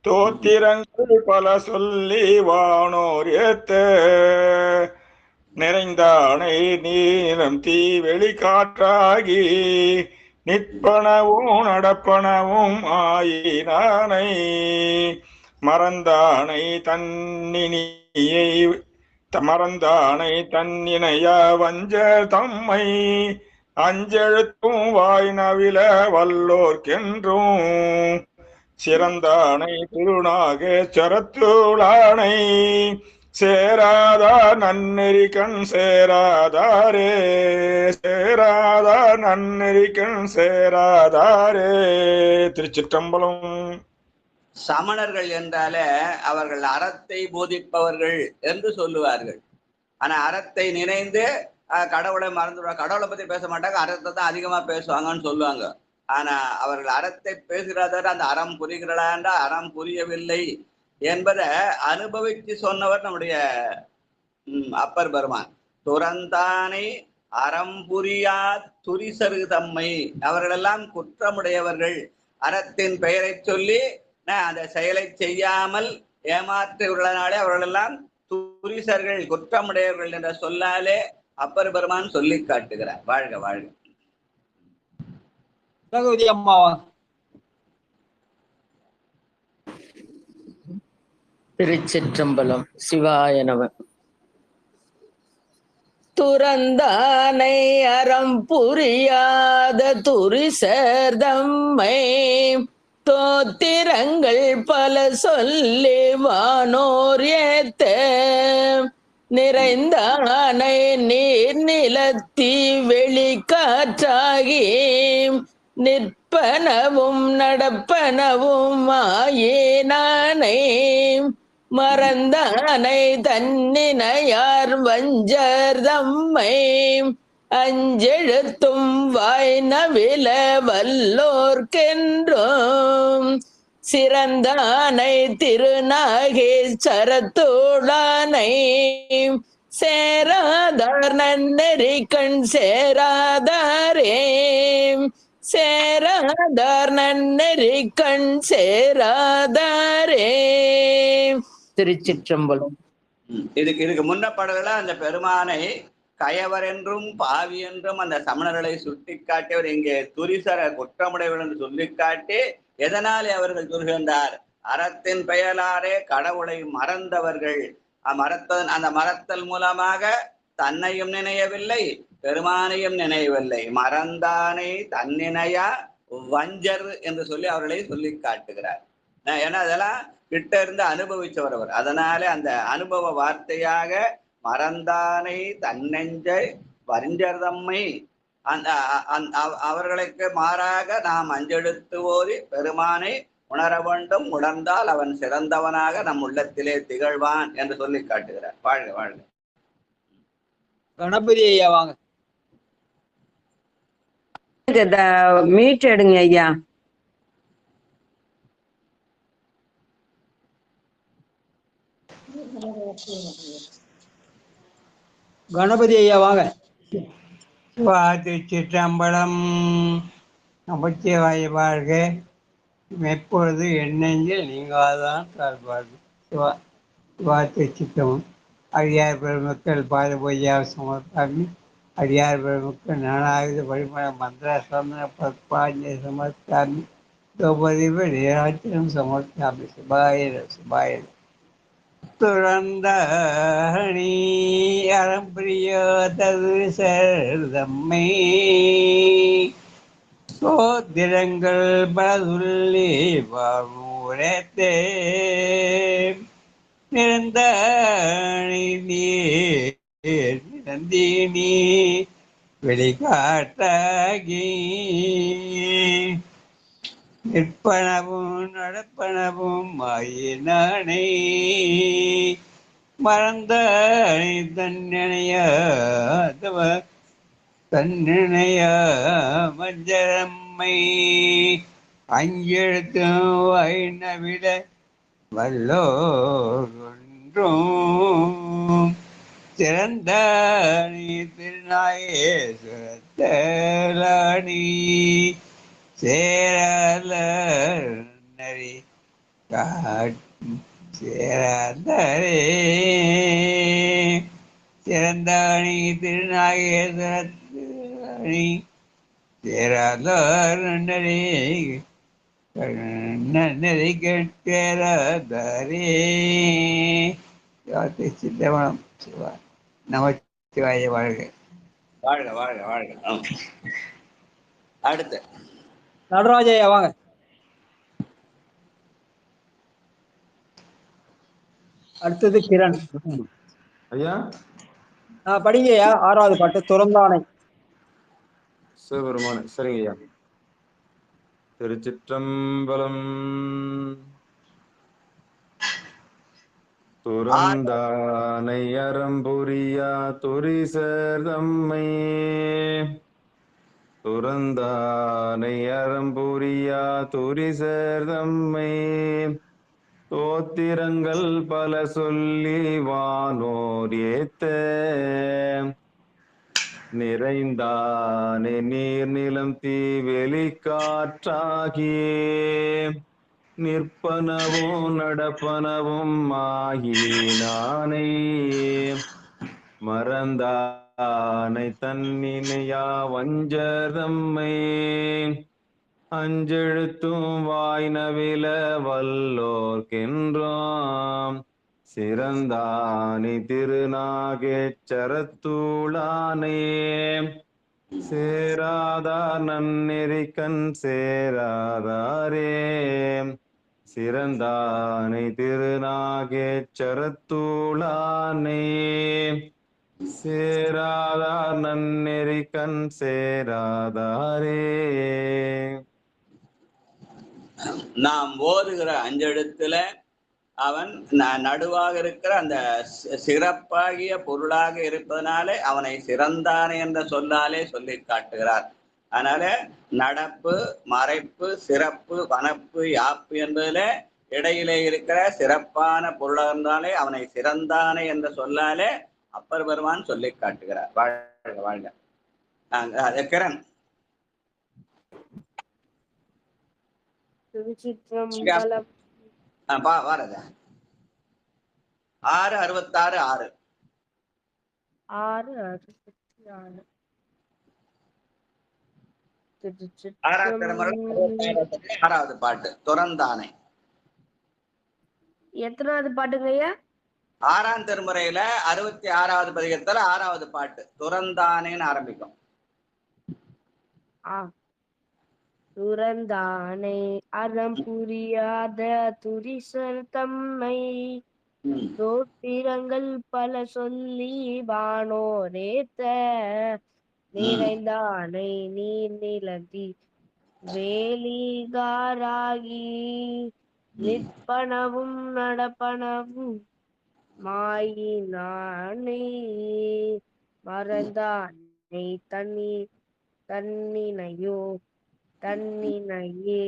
தோத்திரங்கள் பல சொல்லி வானோர் ஏத்த நிறைந்தானை நீளம் தீ வெளிக்காற்றாகி நிற்பனவும் நடப்பனவும் ஆயினானை மறந்தானை தன்னினைய வஞ்ச தம்மை அஞ்செழுத்தும் வாய்நவில வல்லோர்க்கென்றும் சிறந்தானை திருநாகேஸ்வரத்துளானை சேராதார் நன்னெறி கண் சேராதாரே திருச்சிற்றம்பலம். சமணர்கள் என்றாலே அவர்கள் அறத்தை போதிப்பவர்கள் என்று சொல்லுவார்கள். ஆனா அறத்தை நினைந்து கடவுளை மறந்துடுவாங்க. கடவுளை பத்தி பேச மாட்டாங்க, அறத்தை தான் அதிகமா பேசுவாங்கன்னு சொல்லுவாங்க. ஆனா அவர்கள் அறத்தை பேசுகிறத அந்த அறம் புரிகிறா அறம் புரியவில்லை என்பதை அனுபவித்து சொன்னவர் நம்முடைய அப்பர் பெருமான். துறந்தானை அறம் புரியா துரிசரு தம்மை. அவர்களெல்லாம் குற்றமுடையவர்கள். அறத்தின் பெயரை சொல்லி அந்த செயலை செய்யாமல் ஏமாற்றுவர்களாலே அவர்களெல்லாம் துரிசர்கள், குற்றமுடையவர்கள் என்ற சொல்லாலே அப்பர் பெருமான் சொல்லி காட்டுகிறார். வாழ்க வாழ்க. திருச்சிற்றம்பலம். சிவாய நம. துறந்தானை அறம் புரியாத துரிசர்தம்மை தோத்திரங்கள் பல சொல்லி வானோர் ஏத்த நிறைந்தானை நீர் நிலத்தி வெளிக்காற்றாகி நிற்பனவும் நடப்பனவும் ஆயினானை மறந்தானை தன்னினையார் வஞ்சர் தம்மை அஞ்செழுத்தும் வாய்நவில வல்லோர்க்கென்றும் சிறந்தானை திருநாகேஸ்வரத்துளானை சேராதார் நன்னெறி கண் சேராதாரே நன்னெறி கண் சேராதாரே. திருச்சிற்றம்பலம். இதுக்கு முன்ன பாடல்கள அந்த பெருமானை கயவர் என்றும் பாவி என்றும் அந்த சமணர்களை சுட்டி காட்டியவர் இங்கே துரிசர குற்றமுடையவர் என்று சொல்லி காட்டி எதனாலே அவர்கள் துருகின்றார்? அறத்தின் பெயராலே கடவுளை மறந்தவர்கள். அந்த மறத்தல் மூலமாக தன்னையும் நினையவில்லை, பெருமானையும் நினையவில்லை. மறந்தானை தன்னினையா வஞ்சர் என்று சொல்லி அவர்களை சொல்லி காட்டுகிறார். ஏன்னா அதெல்லாம் கிட்ட இருந்து அனுபவிச்சவர் அவர். அதனால அந்த அனுபவ வார்த்தையாக மறந்தானை தன்னெஞ்சை வஞ்சர் தம்மை அவர்களுக்கு மாறாக நாம் அஞ்செழுத்து ஓதி பெருமானை உணர வேண்டும். உணர்ந்தால் அவன் சிறந்தவனாக நம் உள்ளத்திலே திகழ்வான் என்று சொல்லி காட்டுகிறார். வாழ்க வாழ்க. கணபதி ஐயா வாங்க. மீட் எடுங்க ஐயா. கணபதி ஐயா வாங்க. திருச்சிற்றம்பலம். நமச்சிவாய வாழ்க. எப்பொழுது எண்ணெஞ்சில் நீங்காதான் தாழ்பாடு வார்த்தை சித்தமும் அடியார் பெருமக்கள் பாத பொய்யா சமர்த்தாமி அடியார் பெருமக்கள் நானாயுத வழிமட மந்திர சந்தன பத்மாஞ்ச சமர்த்தாமி திரௌபதி நீராஜனம் சமர்த்தாமி சுபாய துறந்தாணி அறம்பிரிய தது சேர்தம்மை சோத்திரங்கள் பலதுள்ளி வாழ்வூரத்தே நிறந்தாணி நந்தினி வெளிக்காட்டாகி நிற்பனவும் நடப்பனவும் ஆயினானே மறந்தானே தன்னிணைய மஞ்சரம்மை அஞ்செழுத்தும் வைணவிட வல்லோன்றும் சிறந்தானி திருநாயேஸ்வரத்தலானி சேரலர் நரி சேரந்தரே சிறந்தாணி திருநாகேஸ்வரி சேரலர் நரி நன்னறி கேட்கிறதரே சித்தவனம் சிவா நமச்சிவாய வாழ்க. வாழ்க வாழ்க வாழ்க. அடுத்து நடராஜையா வாங்க. அடுத்தது கிரண். ஐயா படிங்கய்யா 6வது பாட்டு துறந்தானை. சிவபெருமானே. சரிங்க ஐயா. திருச்சிற்றம்பலம். துறந்தானை அறம்புரியா துரிசர் தம்மை துறந்தானை அறம்புரியா துரிசர் தம்மை தோத்திரங்கள் பல சொல்லி வானோர் ஏத்த நிறைந்தானே நீர் நிலம் தீ வெளிக்காற்றாகி நிற்பனவும் நடப்பனவும் ஆகினானே மறந்தானை தன்னினையா வஞ்சதம்மை அஞ்செழுத்தும் வாய்நவில வல்லோர்க்கென்றாம் சிறந்தானி திருநாகேச்சரத்தூளானே சேராதார் நன்னெறிக்கண் சேராதாரே சிறந்தானை திருநாகேச்சரத்தூளானே சேராதார் நன்னெறிக்கண் சேராதாரே. நாம் ஓதுகிற அஞ்செழுத்துல அவன் நடுவாக இருக்கிற அந்த சிறப்பாகிய பொருளாக இருப்பதனாலே அவனை சிறந்தானே என்ற சொல்லாலே சொல்லி காட்டுகிறார். அதனால நடப்பு, மறைப்பு, சிறப்பு, வனப்பு, யாப்பு என்பதில இடையிலே இருக்கிற சிறப்பான பொருளாக இருந்தாலே அவனை சிறந்தானே என்ற சொல்லாலே அப்பர் பெருமான் சொல்லி காட்டுகிறார். வாழ்க வாழ்க. கிரண். வாரத 666 6வது பாட்டு துறந்தானை. எத்தனாவது பாட்டுங்க ஐயா? 6ஆம் திருமுறையில 66வது பதிகத்துல 6வது பாட்டு துறந்தானேன்னு ஆரம்பிக்கும். துறந்தானை அறம் புரியாத துரிசர் தம்மை தோத்திரங்கள் பல சொல்லி வானோரேத்த நிறைந்தானை நீர் நிலத்தி வேலிகாராகி நிற்பனவும் நடப்பனவும் மாயினானே மறந்தானை தன்னினையே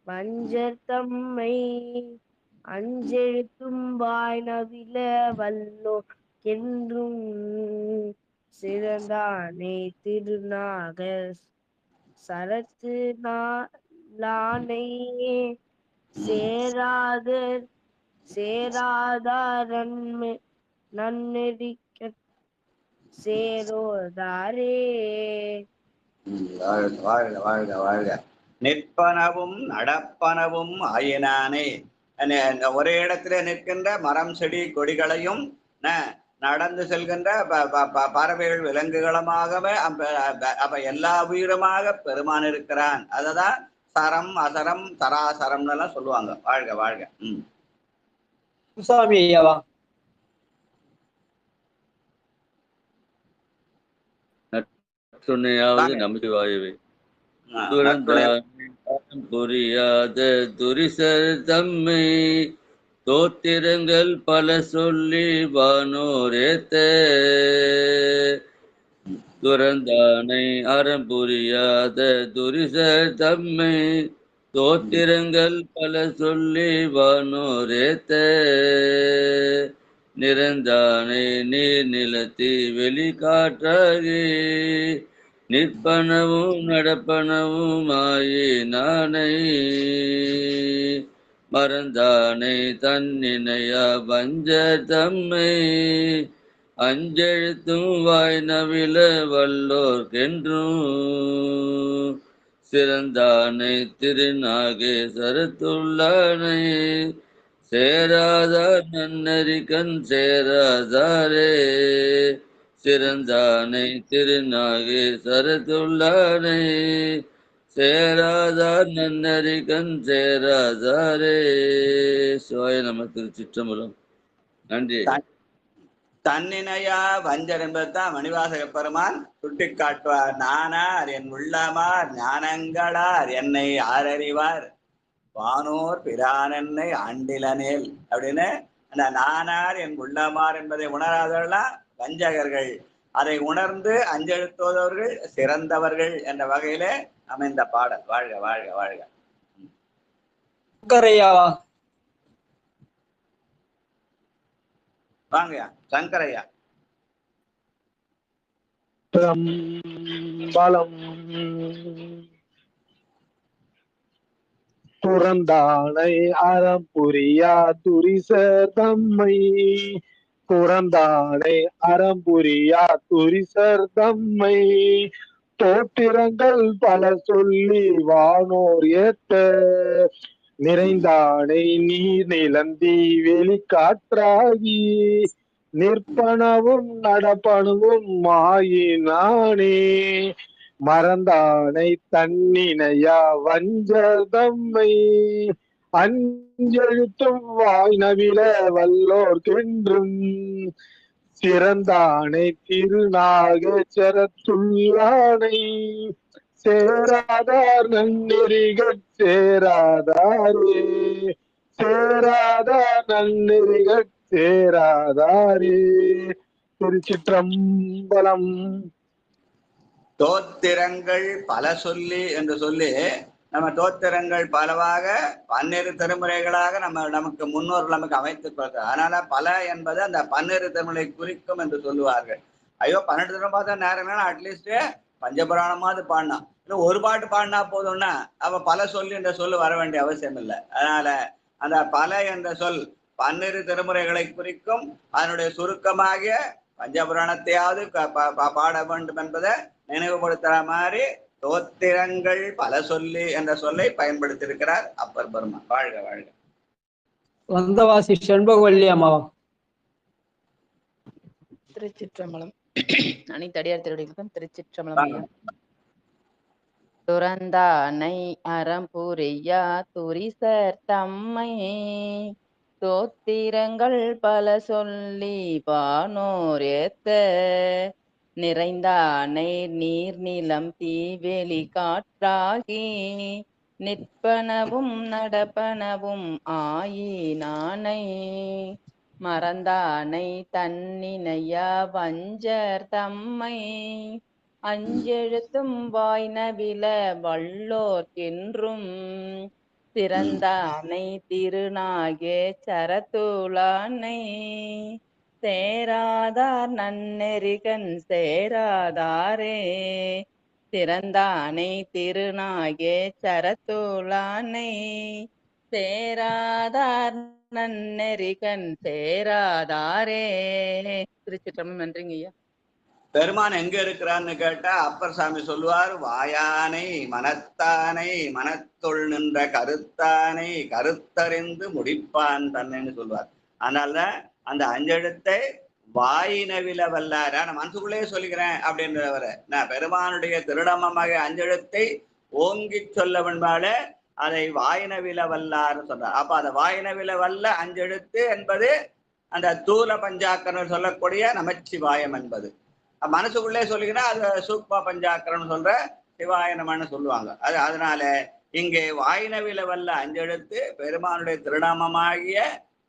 வஞ்சர் தம்மை அஞ்செழுத்தும் வாய்நவில வல்லோர் என்றும் சிறந்தானே திருநாக சரத்து லானை சேராதார் நன்னெறிக்க சேரோதாரே. வாழ்க வாழ்க வாழ்க வாழ்க. நிற்பனவும் நடப்பனவும் ஆயினானே. ஒரே இடத்துல நிற்கின்ற மரம் செடி கொடிகளையும் நடந்து செல்கின்ற பறவைகள் விலங்குகளுமாகவே அப்ப எல்லா உயிருமாக பெருமான் இருக்கிறான். அததான் சரம் அசரம் சராசரம்னு எல்லாம் சொல்லுவாங்க. வாழ்க வாழ்க. சாமி ஐயாவா? துணையாவது நமச்சிவாயவே. புரியாத துரிசர் தம்மை தோத்திரங்கள் பல சொல்லி வானோரேத்த துறந்தானை அறம் புரியாத துரிசர் தம்மை தோத்திரங்கள் பல சொல்லி வானோரேத்த நிறந்தானை நீர் நிலத்தி வெளிக்காற்றாகி நிற்பனவும் நடப்பனவும் ஆயினானை மறந்தானை தன்னினையா வஞ்ச தம்மை அஞ்செழுத்தும் வாய் நவில வல்லோர்க்கென்றும் சிறந்தானை திருநாகேசரத்துள்ளானை சேராதார் நன்னறிகண் சேராதாரே. சிறந்தானை திருநாகேசரத்துள்ளானை சேராதார் நன்னறிகண் சேராதாரே. சிவாய நம. திருச்சிற்றம்பலம். நன்றி. தன்னினையா வஞ்சர் என்பதுதான் மணிவாசக பெருமான் சுட்டி காட்டுவார். நானார் என் உள்ளமார் ஞானங்களார் என்னை ஆரறிவார் வானோர் பிரானென்னை ஆண்டிலனேல் அப்படின்னு அந்த நானார் என் உள்ளமார் என்பதை உணராதவர்களாம் வஞ்சகர்கள். அதை உணர்ந்து அஞ்செழுத்தோதவர்கள் சிறந்தவர்கள் என்ற வகையிலே அமைந்த பாடல். வாழ்க வாழ்க வாழ்க. சங்கரையாவா? வாங்கய்யா சங்கரையா. பலம் துறந்தானை அறம் புரியா துரிசர் தம்மை துறந்தானை அறம் புரியா துரிசர் தம்மை தோத்திரங்கள் பல சொல்லி வானோர் ஏத்த நிறைந்தானை நீர் நிலந்தி வெளிக்காற்றாகி நிற்பனவும் நடப்பனவும் மாயினானே மறந்தானை தன்னினையா வஞ்சர் தம்மை அஞ்செழுத்தும் வாய் நவில வல்லோர்க்கென்றும் சிறந்தானை திருநாகேசரத்துள்ளானை சேராதார் நன்னெறிகட் சேராதாரே. சேராதார் நன்னெறிகட் சேராதாரே. திருச்சிற்றம்பலம். தோத்திரங்கள் பல சொல்லி என்று சொல்லி நம்ம தோத்திரங்கள் பலவாக 12 திருமுறைகளாக நமக்கு முன்னோர்கள் நமக்கு அமைத்துக் கொடுத்தார். அதனால பல என்பது அந்த 12 திருமுறை குறிக்கும் என்று சொல்லுவார்கள். ஐயோ 12 திருமுறை பார்த்தா நேரம் அட்லீஸ்ட் பஞ்சபுராணமாவது பாடினா இல்லை ஒரு பாட்டு பாடினா போதும்னா அவ பல சொல்லி என்ற சொல்லு வர வேண்டிய அவசியம் இல்லை. அதனால அந்த பல என்ற சொல் 12 திருமுறைகளை குறிக்கும். அதனுடைய சுருக்கமாகிய பஞ்சபுராணத்தையாவது பாட வேண்டும் என்பதை நினைவுபடுத்துற மாதிரி தோத்திரங்கள் பல சொல்லி என்ற சொல்லை பயன்படுத்தியிருக்கிறார் அப்பர் பெருமான். வாழ்க வாழ்க. வந்தவாசி செண்பகவல்லி அம்மாவா? திருச்சிற்றம்பலம். அணித்தடியார் திருவடிகளுக்கும் திருச்சிற்றம்பலம். துறந்தானை அறம் புரியா துரிசர் தம்மை தோத்திரங்கள் பல சொல்லி வானோர் ஏத்த நிறைந்தானை நீர் நிலம் தீவெளி காற்றாகி நிற்பனவும் நடப்பனவும் ஆயினானை மறந்தானை தன்னினையா வஞ்சர் தம்மை அஞ்செழுத்தும் வாய் நவில வல்லோர்க்கென்றும் சிறந்தானை திருநாகேசரத்துள்ளானை சேராதார் நன்னெறிகண் சேராதாரே. சிறந்தானை திருநாகே சரத்துளானை சேராதார் நன்னெறிகண் சேராதாரே. திருச்சிற்றம்பலம். நன்றிங்க ஐயா. பெருமான் எங்க இருக்கிறான்னு கேட்டா அப்பர் சாமி சொல்லுவார், வாயானை மனத்தானை மனத்துள் நின்ற கருத்தானை கருத்தறிந்து முடிப்பான் தன்னைன்னு சொல்லுவார். அதனால அந்த அஞ்செழுத்தை வாயினவில வல்லாரா நான் மனசுக்குள்ளேயே சொல்லிக்கிறேன் அப்படின்றவரை நான் பெருமானுடைய திருடமமாக அஞ்செழுத்தை ஓங்கி சொல்ல வேண்பால அதை வாயினவில வல்லாருன்னு சொல்றார். அப்ப அந்த வாயினவில வல்ல அஞ்செழுத்து என்பது அந்த தூல பஞ்சாக்கரன் சொல்லக்கூடிய நமச்சிவாயம் என்பது. மனசுக்குள்ளே சொல்லிங்கன்னா அது சூக்ம பஞ்சாக்கரன் சொல்ற சிவாய நமன்னு சொல்லுவாங்க. அதனால இங்கே வாயினவில வல்ல அஞ்செழுத்து பெருமானுடைய திருநாமமாகிய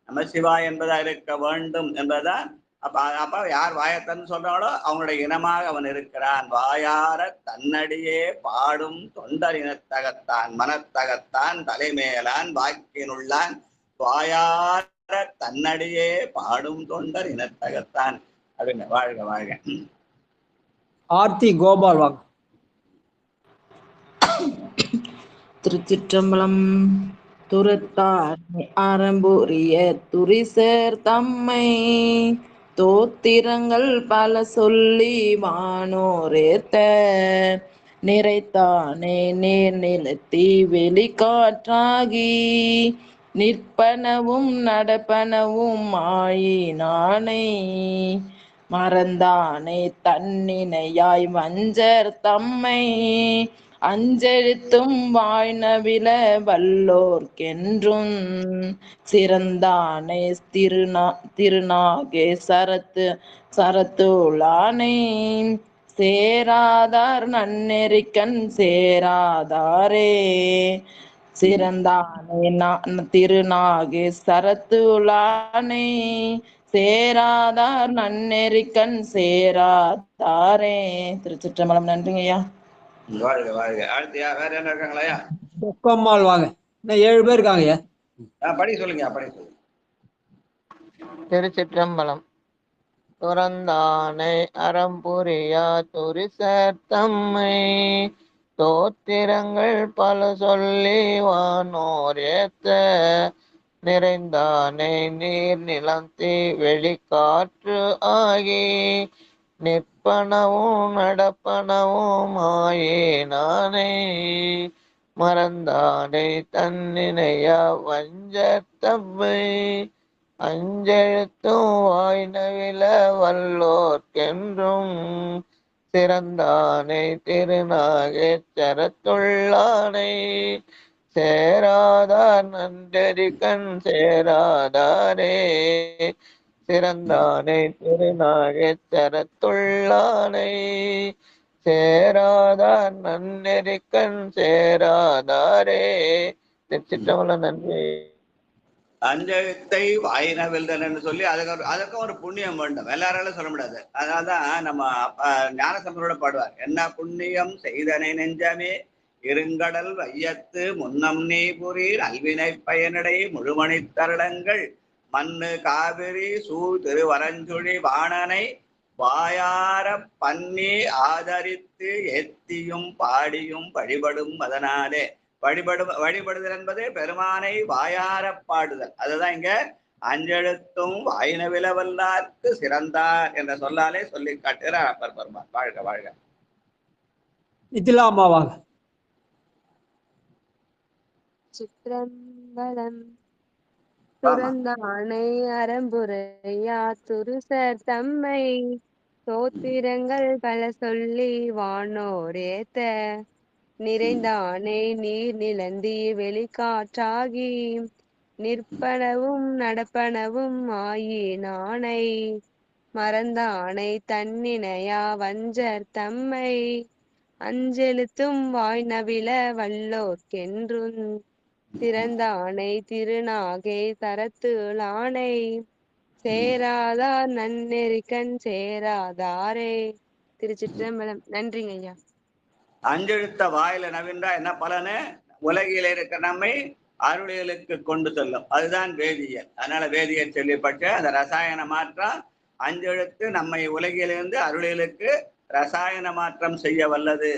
நமசிவாய் என்பதா இருக்க வேண்டும் என்பதுதான். அப்ப யார் வாயத்தன்னு சொல்றாங்களோ அவங்களுடைய இனமாக அவன் இருக்கிறான். வாயார தன்னடியே பாடும் தொண்டர் இனத்தகத்தான் மனத்தகத்தான் தலைமேலான் வாக்கினுள்ளான் வாயார தன்னடியே பாடும் தொண்டர் இனத்தகத்தான் அப்படின்னு. வாழ்க வாழ்க. ஆர்த்தி கோபால் வாங்க. திருச்சிற்றம்பலம். துரத்தார் அறம்புரிய துரிசர் தம்மை தோத்திரங்கள் பல சொல்லி வானோரேத்த நிறைத்தானே நேர் நிலத்தி வெளிக்காற்றாகி நிற்பனவும் நடப்பனவும் ஆயினானை மறந்தானே தன்னினையாய் வஞ்சர் தம்மை அஞ்செழுத்தும் வாய்நவில வல்லோர்க்கென்றும் சிறந்தானே திருநாகே சரத்துளானை சேராதார் நன்னெறிக்கண் சேராதாரே. சிறந்தானே திருநாகே சரத்துளானை சேராதார் நன்னெறிக்கண் சேராதாரே. திருச்சிற்றம்பலம். நன்றிங்க ஐயா. வாழ்க வாழ்க. அடுத்து வேற என்ன இருக்காங்களா? சொக்கம்மாள் வாங்க. இன்னும் 7 பேர் இருக்காங்க. படி சொல்லுங்க படி சொல்லுங்க. திருச்சிற்றம்பலம். துறந்தானை அறம்புரியா துரிசர் தம்மை தோத்திரங்கள் பல சொல்லி வானோர் ஏத்த நிறைந்தானை நீர் நிலத்தி வெளிக்காற்று ஆகி நிற்பனவும் நடப்பனவும் ஆயினானை மறந்தானை தன்னினையா வஞ்சர் தம்மை அஞ்செழுத்தும் வாய்நவில வல்லோர்க்கென்றும் சிறந்தானை திருநாகே சரத்துள்ளானை சேராதார் நன்றறிகண் சேராதாரே. சிறந்தானை திருநாகே சரத்துள்ளானை சேராதார் நன்னெறிக்கண் சேராதாரே. திருச்சிற்றம்பலம். நன்றி. அஞ்செழுத்தை வாயினவில்தன்னு சொல்லி அதுக்கும் ஒரு புண்ணியம் வேண்டும். எல்லாராலும் சொல்ல முடியாது. அதனால்தான் நம்ம ஞானசம்பரோட பாடுவார், என்ன புண்ணியம் செய்தனை நெஞ்சமே இருங்கடல் வையத்து முன்னம் நீ புரி நல்வினை பயனடை முழுமணி தருடங்கள் மண்ணு காவிரி சூ திருவரஞ்சுழி வாணனை வாயார பன்னி ஆதரித்து ஏத்தியும் பாடியும் வழிபடும் அதனாலே. வழிபடுதல் என்பது பெருமானை வாயார பாடுதல். அதுதான் இங்க அஞ்செழுத்தும் வாயினவில வல்லார்க்கு சிறந்தார் என்ற சொல்லாலே சொல்லி காட்டுகிறார் அப்பர் பெருமான். வாழ்க வாழ்க. நித்திலாமா வாங்க. சிற்றம்பலம். துறந்தானை அறம்புரையா துரிசர் தம்மை தோத்திரங்கள் பல சொல்லி வானோர் ஏத்த நிறைந்தானை நீர் நிலந்தி வெளிக்காற்றாகி நிற்பனவும் நடப்பனவும் ஆயினானை மறந்தானை தன்னினையா வஞ்சர் தம்மை அஞ்செழுத்தும் வாய்நவில வல்லோர்க்கென்றும் சிறந்தானை திருநாகே சரத்துளானை சேராதார் நன்னெறிக்கண் சேராதாரே. திருச்சிற்றம்பலம். நன்றிங்க ஐயா. அஞ்செழுத்த வாயில நவின்றா என்ன பலனு? உலகில இருக்க நம்மை அருளியலுக்கு கொண்டு செல்லும். அதுதான் வேதியியல். அதனால வேதியியல் சொல்லப்பட்ட அந்த ரசாயன மாற்றம் அஞ்செழுத்து நம்மை உலகிலிருந்து அருளியலுக்கு ரசாயன மாற்றம் செய்ய வல்லது.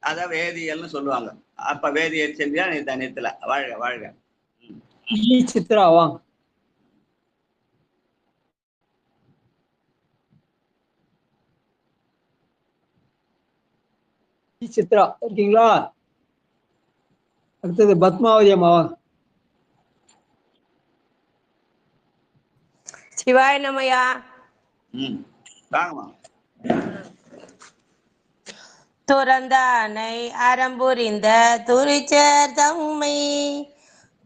அத வேதியியல்னு சொல்லுவாங்க. அப்ப வேதியியல் செல்வியா நீ தனித்துல வாழ்க வாழ்க. சித்ரா வாங்க. சித்ரா இருக்கீங்களா? அடுத்தது பத்மாவதி அம்மா வாங்க. சிவாய நமயா. வாங்கம்மா. துறந்தானை அறம்புரிந்த துரிச்சர் தம்மை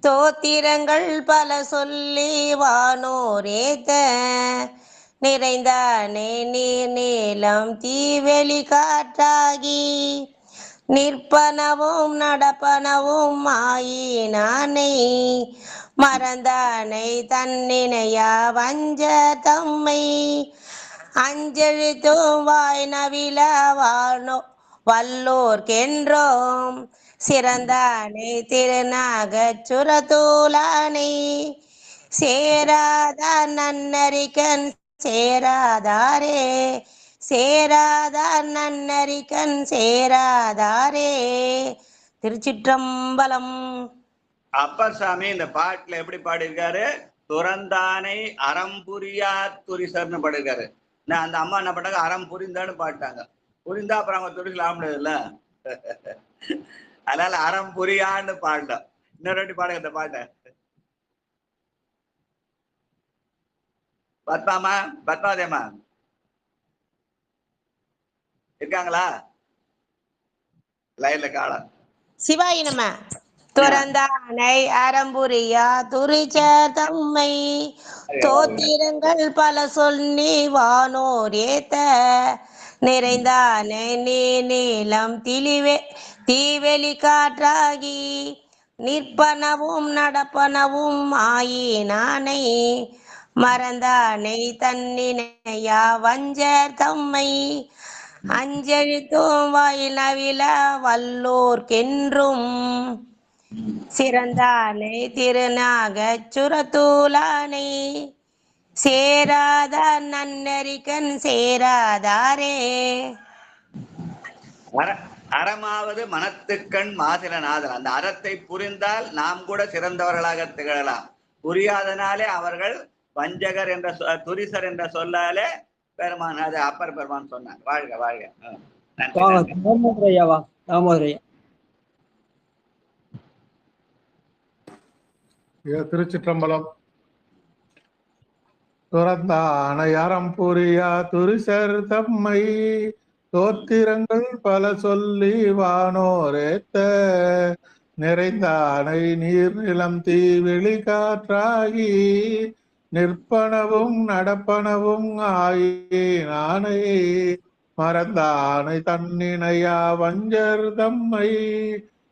தோத்திரங்கள் பல சொல்லி வானோரேத்த நிறைந்தானே நீர் நீளம் தீவெளி காற்றாகி நிற்பனவும் நடப்பனவும் ஆயினானை மறந்தானை தன்னினையா வஞ்ச தம்மை அஞ்செழுத்தும் வாய் நவில வானோ வல்லோர்க்கென்றோம் சிறந்தானை திருநாகச் சுரதூலானை சேராதார் நன்னறிக்கண் சேராதாரே சேராதார் நன்னறிக்கண் சேராதாரே. திருச்சிற்றம்பலம். அப்பர் சாமி இந்த பாட்டுல எப்படி பாடியிருக்காரு? துறந்தானை அறம் புரியா துரிசர்னு பாடியிருக்காரு. அந்த அம்மா என்ன பண்ணாங்க? அறம் புரிந்தான்னு பாட்டாங்க. புரிந்தா அப்புறம் அவங்க துரிசல் ஆக முடியாதுல்ல. அதனால அறம் புரியான்னு பாடலாம். இன்னொரு வாட்டி பாடுங்க இந்த பாட்டை. பத்மாமா, பத்மாவதியம்மா இருக்காங்களா? லைன்ல காலம். சிவாயினமா. துறந்தானை அறம்புரியா துரிச்சர் தம்மை தோத்திரங்கள் பல சொல்லி வானோர் ஏத்த நிறைந்தானை நீர் நீளம் தீவெளி காற்றாகி நிற்பனவும் நடப்பனவும் ஆயினானை மறந்தானை தன்னினையா வஞ்சர் தம்மை அஞ்செழுத்தும் வாயில் நவில வல்லோர்க்கென்றும் சிறந்தானை திருநாகச் சுரதூலானை சேராதார் நன்னறிக்கண் சேராதாரே. அறமாவது மனத்துக்கண் மாதிரநாதன். அந்த அறத்தை புரிந்தால் நாம் கூட சிறந்தவர்களாக திகழலாம். புரியாதனாலே அவர்கள் வஞ்சகர் என்ற துரிசர் என்ற சொல்லாலே பெருமான், அது அப்பர் பெருமான் சொன்னார். வாழ்க வாழ்க. திருச்சிற்றம்பலம். துறந்தானை அறம் புரியா துரிசர் தம்மை தோத்திரங்கள் பல சொல்லி வானோரேத்த நிறைந்தானை நீர் நிலம் தீவெளி காற்றாகி நிற்பனவும் நடப்பனவும் ஆயினானை மறந்தானை தன்னினையா வஞ்சர் தம்மை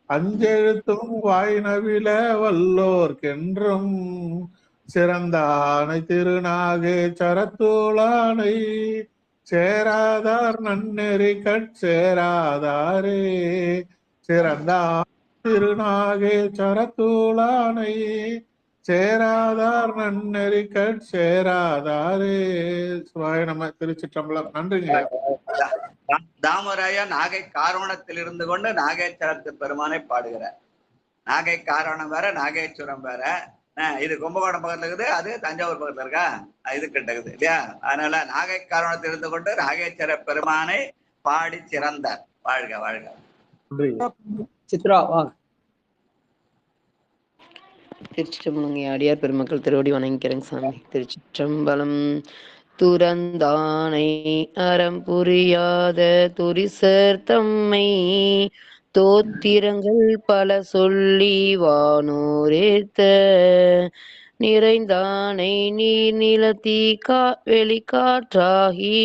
அஞ்செழுத்தும் வாய்நவில வல்லோர்க்கென்றும் சிறந்தானை திருநாகே சரத்தூளானை சேராதார் நன்னெறி கட்சேராதாரே சிறந்தார் திருநாகே சரத்தூளானை சேராதார் நன்னெறி கட்சேராதாரே. சிவாய நம. திருச்சிற்றம்பலம். நன்றிங்க. தாமராயா நாகை காரணத்தில் இருந்து கொண்டு நாகேஸ்வரத்து பெருமானை பாடுகிறார். நாகை காரணம் வேற, நாகேஸ்வரம் வேற. இது கும்பகோணம் பக்கத்துல இருக்குது, அது தஞ்சாவூர் பக்கத்துல இருக்கா, இது கிட்ட இருக்குது இல்லையா? அதனால நாகை காரணத்தில் இருந்து கொண்டு நாகேஸ்வர பெருமானை பாடி சிறந்தார். வாழ்க வாழ்க. சித்ரா வாங்க. திருச்சிற்றம்பலங்க. அடியார் பெருமக்கள் திருவடி வணங்கிக்கிறேங்க சாமி. திருச்சிற்றம்பலம். துறந்தானை அறம் புரியாத துரிசர் தம்மை தோத்திரங்கள் பல சொல்லி வானோரேத்த நிறைந்தானை நீர் நிலத்தீ வெளி காற்றாகி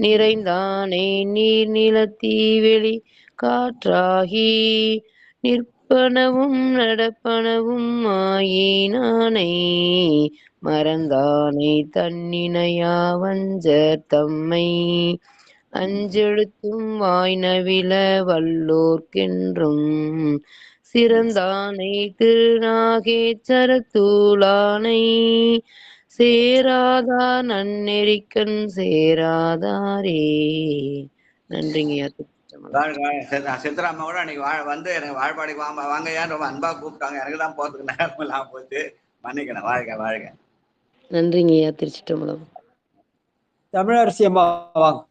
நிறைந்தானை நீர் நிலத்தீ வெளி காற்றாகி நிற்பனவும் நடப்பனவும் ஆயினானை மறந்தானை தன்னினையா வஞ்சர் தம்மை அஞ்செழுத்தும் வாய்நவில வல்லோர்க்கென்றும் சிறந்தானை திருநாகே சரத்தூளானை சேராதார் நன்னெறிக்கண் சேராதாரே. நன்றிங்கய்யா. சித்ராம்மா கூட அன்னைக்கு வந்து எனக்கு வாழ்பாடிக்கு வாங்க ஏன் ரொம்ப அன்பா கூப்பிட்டாங்க. எனக்கு தான் போறதுக்கு நேரம் இல்லாம போச்சு. மன்னிக்கணும். வாழ்க வாழ்க. நன்றிங்க ஐயா. திருச்சிற்றம்பலம். தமிழரசி அம்மா வாங்க.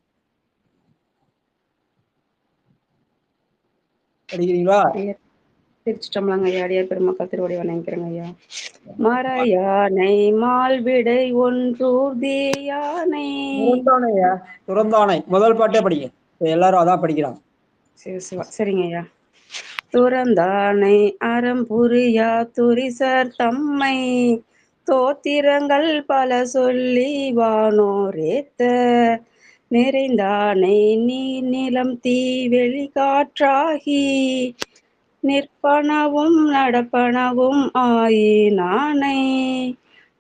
படிக்கிறீங்களா? திருச்சிட்டம்பலங்க ஐயா. அடியார் பெருமக்கள் திருவடி வணங்கிக்கிறேங்க ஐயா. மறையானை மால்விடை ஒன்றூர்தியானை துறந்தானை முதல் பாட்டே படிங்க. எல்லாரும் அதான் படிக்கிறாங்க. சரிங்க ஐயா. துறந்தானை அறம்புரியா துரிசர் தம்மை தோத்திரங்கள் பல சொல்லி வானோரேத்த நிறைந்தானை நீர் நிலம் தீ வெளி காற்றாகி நிற்பனவும் நடப்பனவும் ஆயினானை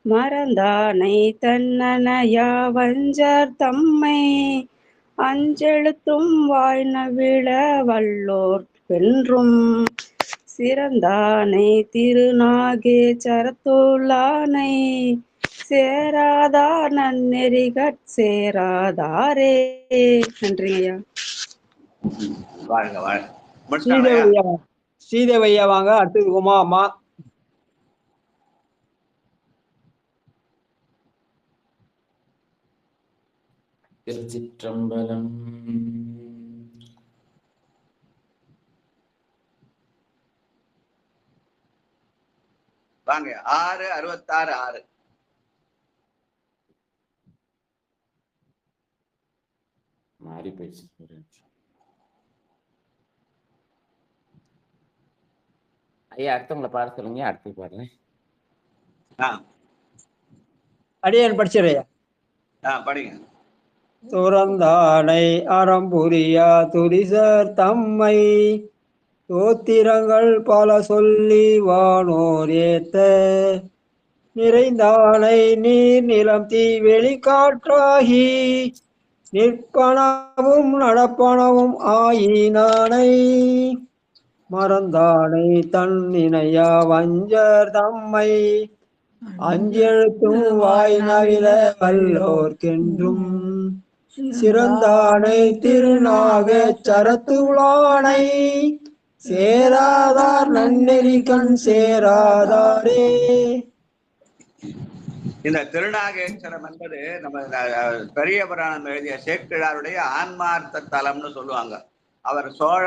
மறந்தானை தன்னனையா வஞ்சர் தம்மை அஞ்செழுத்தும் வாய்நவிழ வல்லோர் வென்றும் சிறந்தானை திருநாகே சரத்துள்ளானை சேராதார் நன்னெறிகட் சேராதாரே. நன்றிங்க ஐயா. வாழ்க வாழ்க. ஸ்ரீதேவி ஐயா வாங்க. அடுத்தது உமா அம்மா. திருச்சிற்றம்பலம். வாங்க. 666 மாறி போயிடுச்சு. ஐயா அடுத்தவங்களை பாட சொல்லுங்க. அடுத்து பாடுறேன். அடியேன் படிச்சிடையா? படிங்க. துறந்தானை அறம்புரியா துரிசர் தம்மை தோத்திரங்கள் பல சொல்லி வானோர் ஏத்த நிறைந்தானை நீர் நிலம் தீ வெளி காற்றாகி நிற்பனவும் நடப்பனவும் ஆயினானை மறந்தானை தன்னினையா வஞ்சர் தம்மை அஞ்செழுத்தும் வாய்நவில வல்லோர்க்கென்றும் சிறந்தானை திருநாக சரத்துளானை சேராதார் நன்னெறி கண் சேராதாரே. இந்த திருநாகேஸ்வரம் என்பது நம்ம பெரிய புராணம் எழுதிய சேக்கிழாருடைய ஆன்மார்த்த தலம்னு சொல்லுவாங்க. அவர் சோழ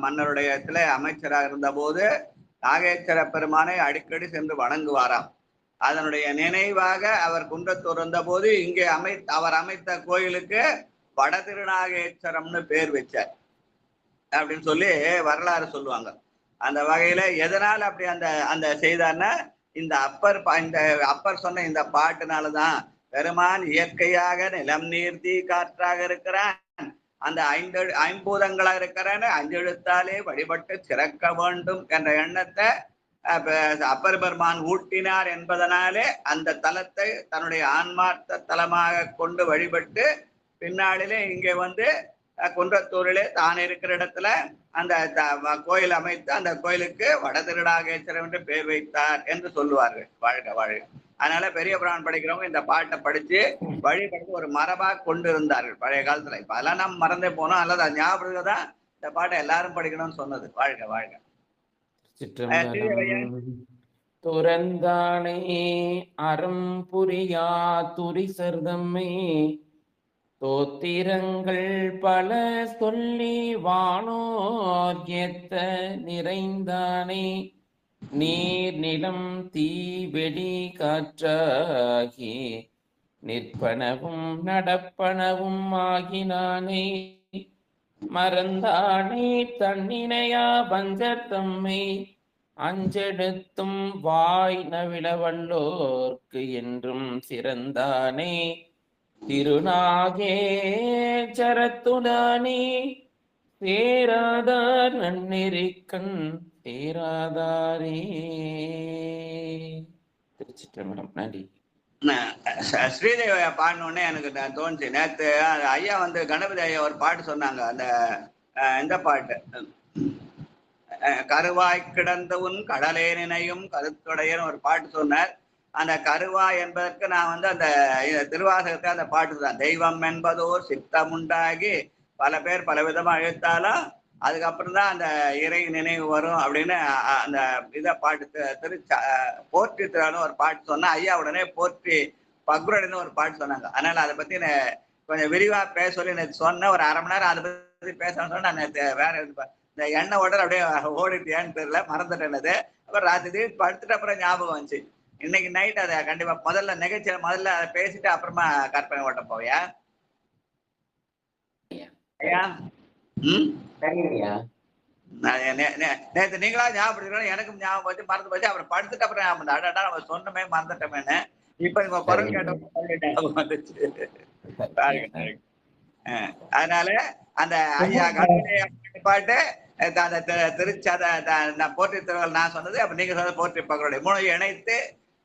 மன்னருடைய அமைச்சராக இருந்த போது நாகேஸ்வர பெருமானை அடிக்கடி சென்று வணங்குவாராம். அதனுடைய நினைவாக அவர் குன்றத்தூர் வந்த போது இங்கே அவர் அமைத்த கோயிலுக்கு வட திருநாகேஸ்வரம்னு பேர் வச்சார் அப்படின்னு சொல்லி வரலாறு சொல்லுவாங்க. அந்த வகையில எதனால் அப்படி அந்த செய்தார்னா இந்த அப்பர் சொன்ன இந்த பாட்டுனாலதான் பெருமான் இயற்கையாக நிலம் நீர் தீ காற்றாக இருக்கிறான். அந்த ஐம்பூதங்களா இருக்கிறான்னு அஞ்செழுத்தாலே வழிபட்டு சிறக்க வேண்டும் என்ற எண்ணத்தை அப்பர் பெருமான் ஊட்டினார் என்பதனாலே அந்த தலத்தை தன்னுடைய ஆன்மார்த்த தலமாக கொண்டு வழிபட்டு பின்னாளிலே இங்கே வந்து குன்றத்தூரிலே தான் இருக்கிற இடத்துல அந்த கோயில் அமைத்து அந்த கோயிலுக்கு வட திருநாகேஸ்வரம் என்று பெயர் வைத்தார் என்று சொல்லுவார்கள். வாழ்க வாழ்க. அதனால பெரிய புராணம் படிக்கிறவங்க இந்த பாட்டை படிச்சு வழிபடுத்து ஒரு மரபா கொண்டு இருந்தார்கள் பழைய காலத்துல. இப்ப அதெல்லாம் நம்ம மறந்தே போனோம். அல்லது அது ஞாபகம் தான் இந்த பாட்டை எல்லாரும் படிக்கணும்னு சொன்னது. வாழ்க வாழ்க. துறந்தானே அறம் புரியா துரிசர் தம்மை தோத்திரங்கள் பல சொல்லி வானோர் ஏத்த நிறைந்தானே நீர் நிலம் தீ வெடி காற்றாகி நிற்பனவும் நடப்பனவும் ஆகினானே மறந்தானே தன்னினையா வஞ்சர் தம்மை அஞ்செடுத்தும் வாய் நவிழ வல்லோர்க்கு என்றும் சிறந்தானே திருநாகே சரத்துடானே சேராதார் நன்னெறிக்கண் சேராதாரே. திருச்சிற்றம்பலம். நன்றி. ஸ்ரீதேவிய பாடணுன்னே எனக்கு தோணுச்சு. நேற்று ஐயா வந்து கணபதி ஐயா ஒரு பாட்டு சொன்னாங்க. அந்த இந்த பாட்டு கருவாய் கிடந்த உன் கடலே நினையும் கருத்துடையன்னு ஒரு பாட்டு சொன்னார். அந்த கருவாய் என்பதற்கு நான் வந்து அந்த திருவாசகத்தை அந்த பாட்டு தான் தெய்வம் என்பதோர் சித்தம் உண்டாகி பல பேர் பல விதமா அழைத்தாலும் அதுக்கப்புறம் தான் அந்த இறை நினைவு வரும் அப்படின்னு அந்த இதை பாட்டு போற்றி திருவான்னு ஒரு பாட்டு சொன்னா ஐயா உடனே போற்றி பக்ரன்னு ஒரு பாட்டு சொன்னாங்க. அதனால அதை பத்தி கொஞ்சம் விரிவா பேச சொல்லி நேற்று சொன்னேன். ஒரு அரை மணி நேரம் அதை பத்தி பேசணும்னு சொன்னா நான் நேற்று வேற இந்த எண்ணெய் ஓடல் அப்படியே ஓடிட்டேன்னு தெரியல, மறந்துட்டேன்னது. அப்புறம் ராத்திரி படுத்துட்டு அப்புறம் ஞாபகம் வந்துச்சு. இன்னைக்கு நைட் அதை கண்டிப்பா முதல்ல நிகழ்ச்சியில முதல்ல அதை பேசிட்டு அப்புறமா கற்பனை ஓட்ட போவியா ஐயா? நேற்று நீங்களா ஞாபகம், எனக்கும் ஞாபகம் வச்சு மறந்து போச்சு. அப்புறம் படுத்துட்டு அப்புறம் ஞாபகம் அடாடா நம்ம சொன்னமே மறந்துட்டோமேன்னு இப்ப நீங்க குரல் கேட்ட ஞாபகம் வந்துச்சு. அதனால அந்த ஐயா பாட்டு திருச்சி போற்றி திருவள்ளுவர் நான் சொன்னது, அப்ப நீங்க சொன்னது போற்றி பகலுடைய மூணு இணைத்து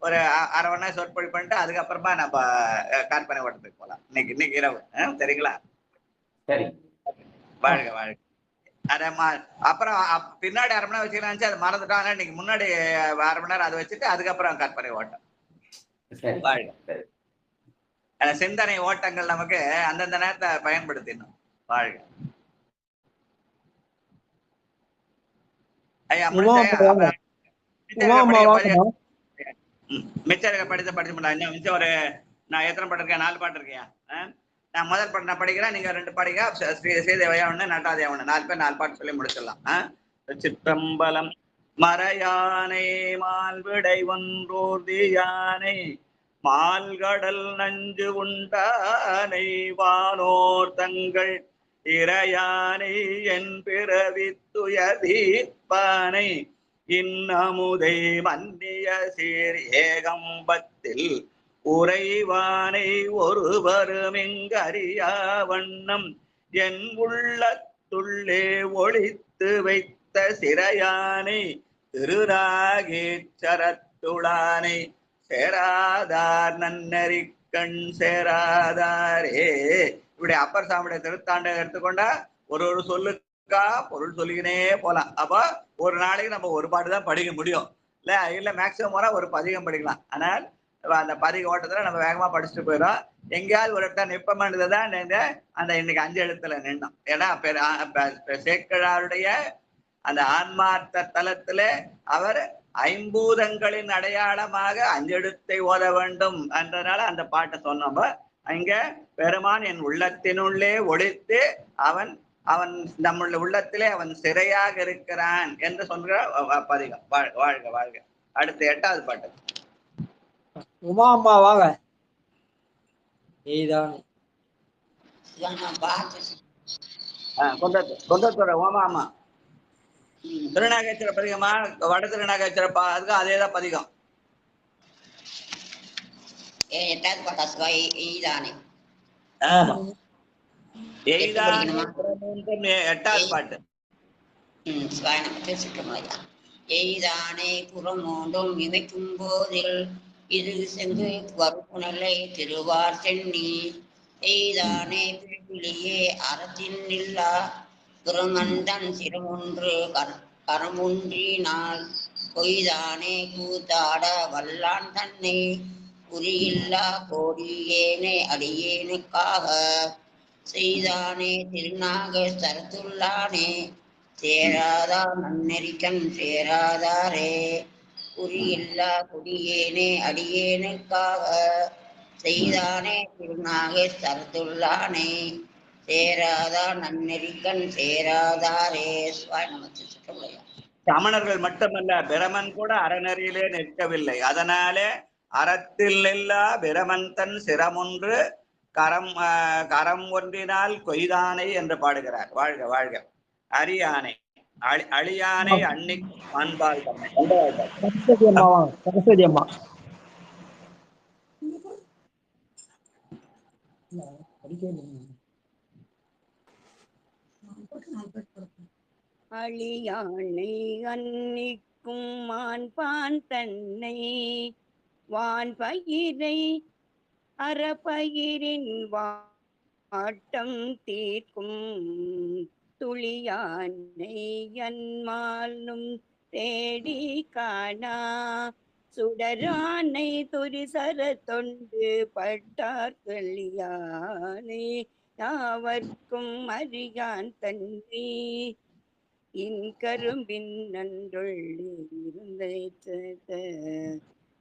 ஒரு அரை மணி நேரம் சொற்பொழி பண்ணிட்டு அதுக்கப்புறமா நம்ம கற்பனை ஓட்டத்துக்கு போலாம். இன்னைக்கு இரவு சரிங்களா? சரி, வாழ்க வாழ்க. அதை அப்புறம் பின்னாடி அரை மணி நேரம் வச்சுக்கலாம், அது மறந்துட்டோம். இன்னைக்கு முன்னாடி அரை மணி நேரம் அதை வச்சுட்டு அதுக்கப்புறம் கற்பனை ஓட்டம். வாழ்க. சிந்தனை ஓட்டங்கள் நமக்கு அந்தந்த நேரத்தை பயன்படுத்தினோம். வாழ்க. ஐயா மிச்சம் படிச்சு முடியல. மிச்சம் ஒரு நான் எத்தனை பாட்டு இருக்கேன்? 4 பாட்டு இருக்கேன். நான் முதல் பாட்டு நான் படிக்கிறேன், நீங்க 2 பாடிங்க. ஸ்ரீதேவையா ஒண்ணு, நட்டாதையா ஒண்ணு, 4 பேர் 4 பாட்டு சொல்லி முடிச்சிடலாம். சிற்றம்பலம் மறையானை மால்விடை ஒன்றோர்தி யானை மால்கடல் நஞ்சு உண்டானை வானோர் தங்கள் இறையானை என் பிறவித்துயர் தீர்ப்பானை இன்னமுதை மன்னிய சீர் ஏகம்பத்தில் உறைவானை ஒருவரும் இங்கறியா வண்ணம் என் உள்ளத்துள்ளே ஒளித்து வைத்த சிறையானை திருராகேச்சரத்துளானை சேராதார் நன்னறிக்கண் சேராதாரே. இப்படி அப்பர் சாமியுடைய திருத்தாண்டை எடுத்துக்கொண்டா ஒரு சொல்லுக்கா பொருள் சொல்லிக்கினே போலாம். அப்போ ஒரு நாளைக்கு நம்ம ஒரு பாட்டு தான் படிக்க முடியும், இல்ல மேக்சிமம் வர ஒரு பதிகம் படிக்கலாம். ஆனால் அந்த பதிக ஓட்டத்துல நம்ம வேகமா படிச்சுட்டு போயிடும். எங்கேயாவது ஒரு இடத்துல நிற்பமானதுதான் அந்த இன்னைக்கு 5 எழுத்துல நின்னோம். ஏன்னா சேக்கிழாருடைய அந்த ஆன்மார்த்த தலத்துல அவர் ஐம்பூதங்களின் அடையாளமாக 5 எழுத்தை ஓத வேண்டும் என்றனால அந்த பாட்டை சொன்னோம். அங்க பெருமான் என் உள்ளத்தினுள்ளே ஒளித்து அவன் நம்முடைய உள்ளத்திலே அவன் சிறையாக இருக்கிறான் என்று சொல்கிற பதிகம். வாழ்க வாழ்க. அடுத்து 8வது பாட்டு. உமா அம்மா வாங்க. கொண்டத்தோட உமா அம்மா திருநாகேஸ்வர பதிகமா? வட திருநாகேஸ்வர அதுக்கு அதேதான் பதிகம். 8வது பாட்டா? எய்தானே. 8வது பாட்டு. எய்தானே புறமூண்டும் இமைக்கும் போதில் இது சென்று வருப்புணலை திருவார் சென்னி எய்தானே பிரிவிலியே அறத்தின் இல்லா குரமந்தன் சிரமொன்று கரமொன்றினால் கொய்தானே கூத்தாட வல்லான் தன்னை குறியில்லா கோடியேனே அடியேனுக்காக செய்தானே திருநாக சரத்துள்ளானே சேராதா நன்னெறிக்கண் சேராதாரே குறியில்லா கொடியேனே அடியேனுக்காக செய்தானே திருநாக சரத்துள்ளானே சேராதா நன்னெறிக்கண் சேராதாரே. சமணர்கள் மட்டுமல்ல, பிரமன் கூட அறநெறியிலே நிற்கவில்லை. அதனாலே அறத்தில் நில்லா பிரமன் தன் சிரமொன்று கரம் ஒன்றினால் கொய்தானை என்று பாடுகிறார். வாழ்க வாழ்க. அரியானை அழியானை அன்னி அன்பால் சரஸ்வதி அம்மா. அழியானை அன்னிக்கும் மான்பான் தன்னை வான்பயிரை அறப்பயிரின் வாட்டம் தீர்க்கும் துளியானை அன்மாலும் தேடி காணா சுடரானை துரிசர தொண்டு பட்டார்கள் யானை யாவர்க்கும் அறியான் தன்னை இன்கரும்பின் நன்றுள்ளே இருந்த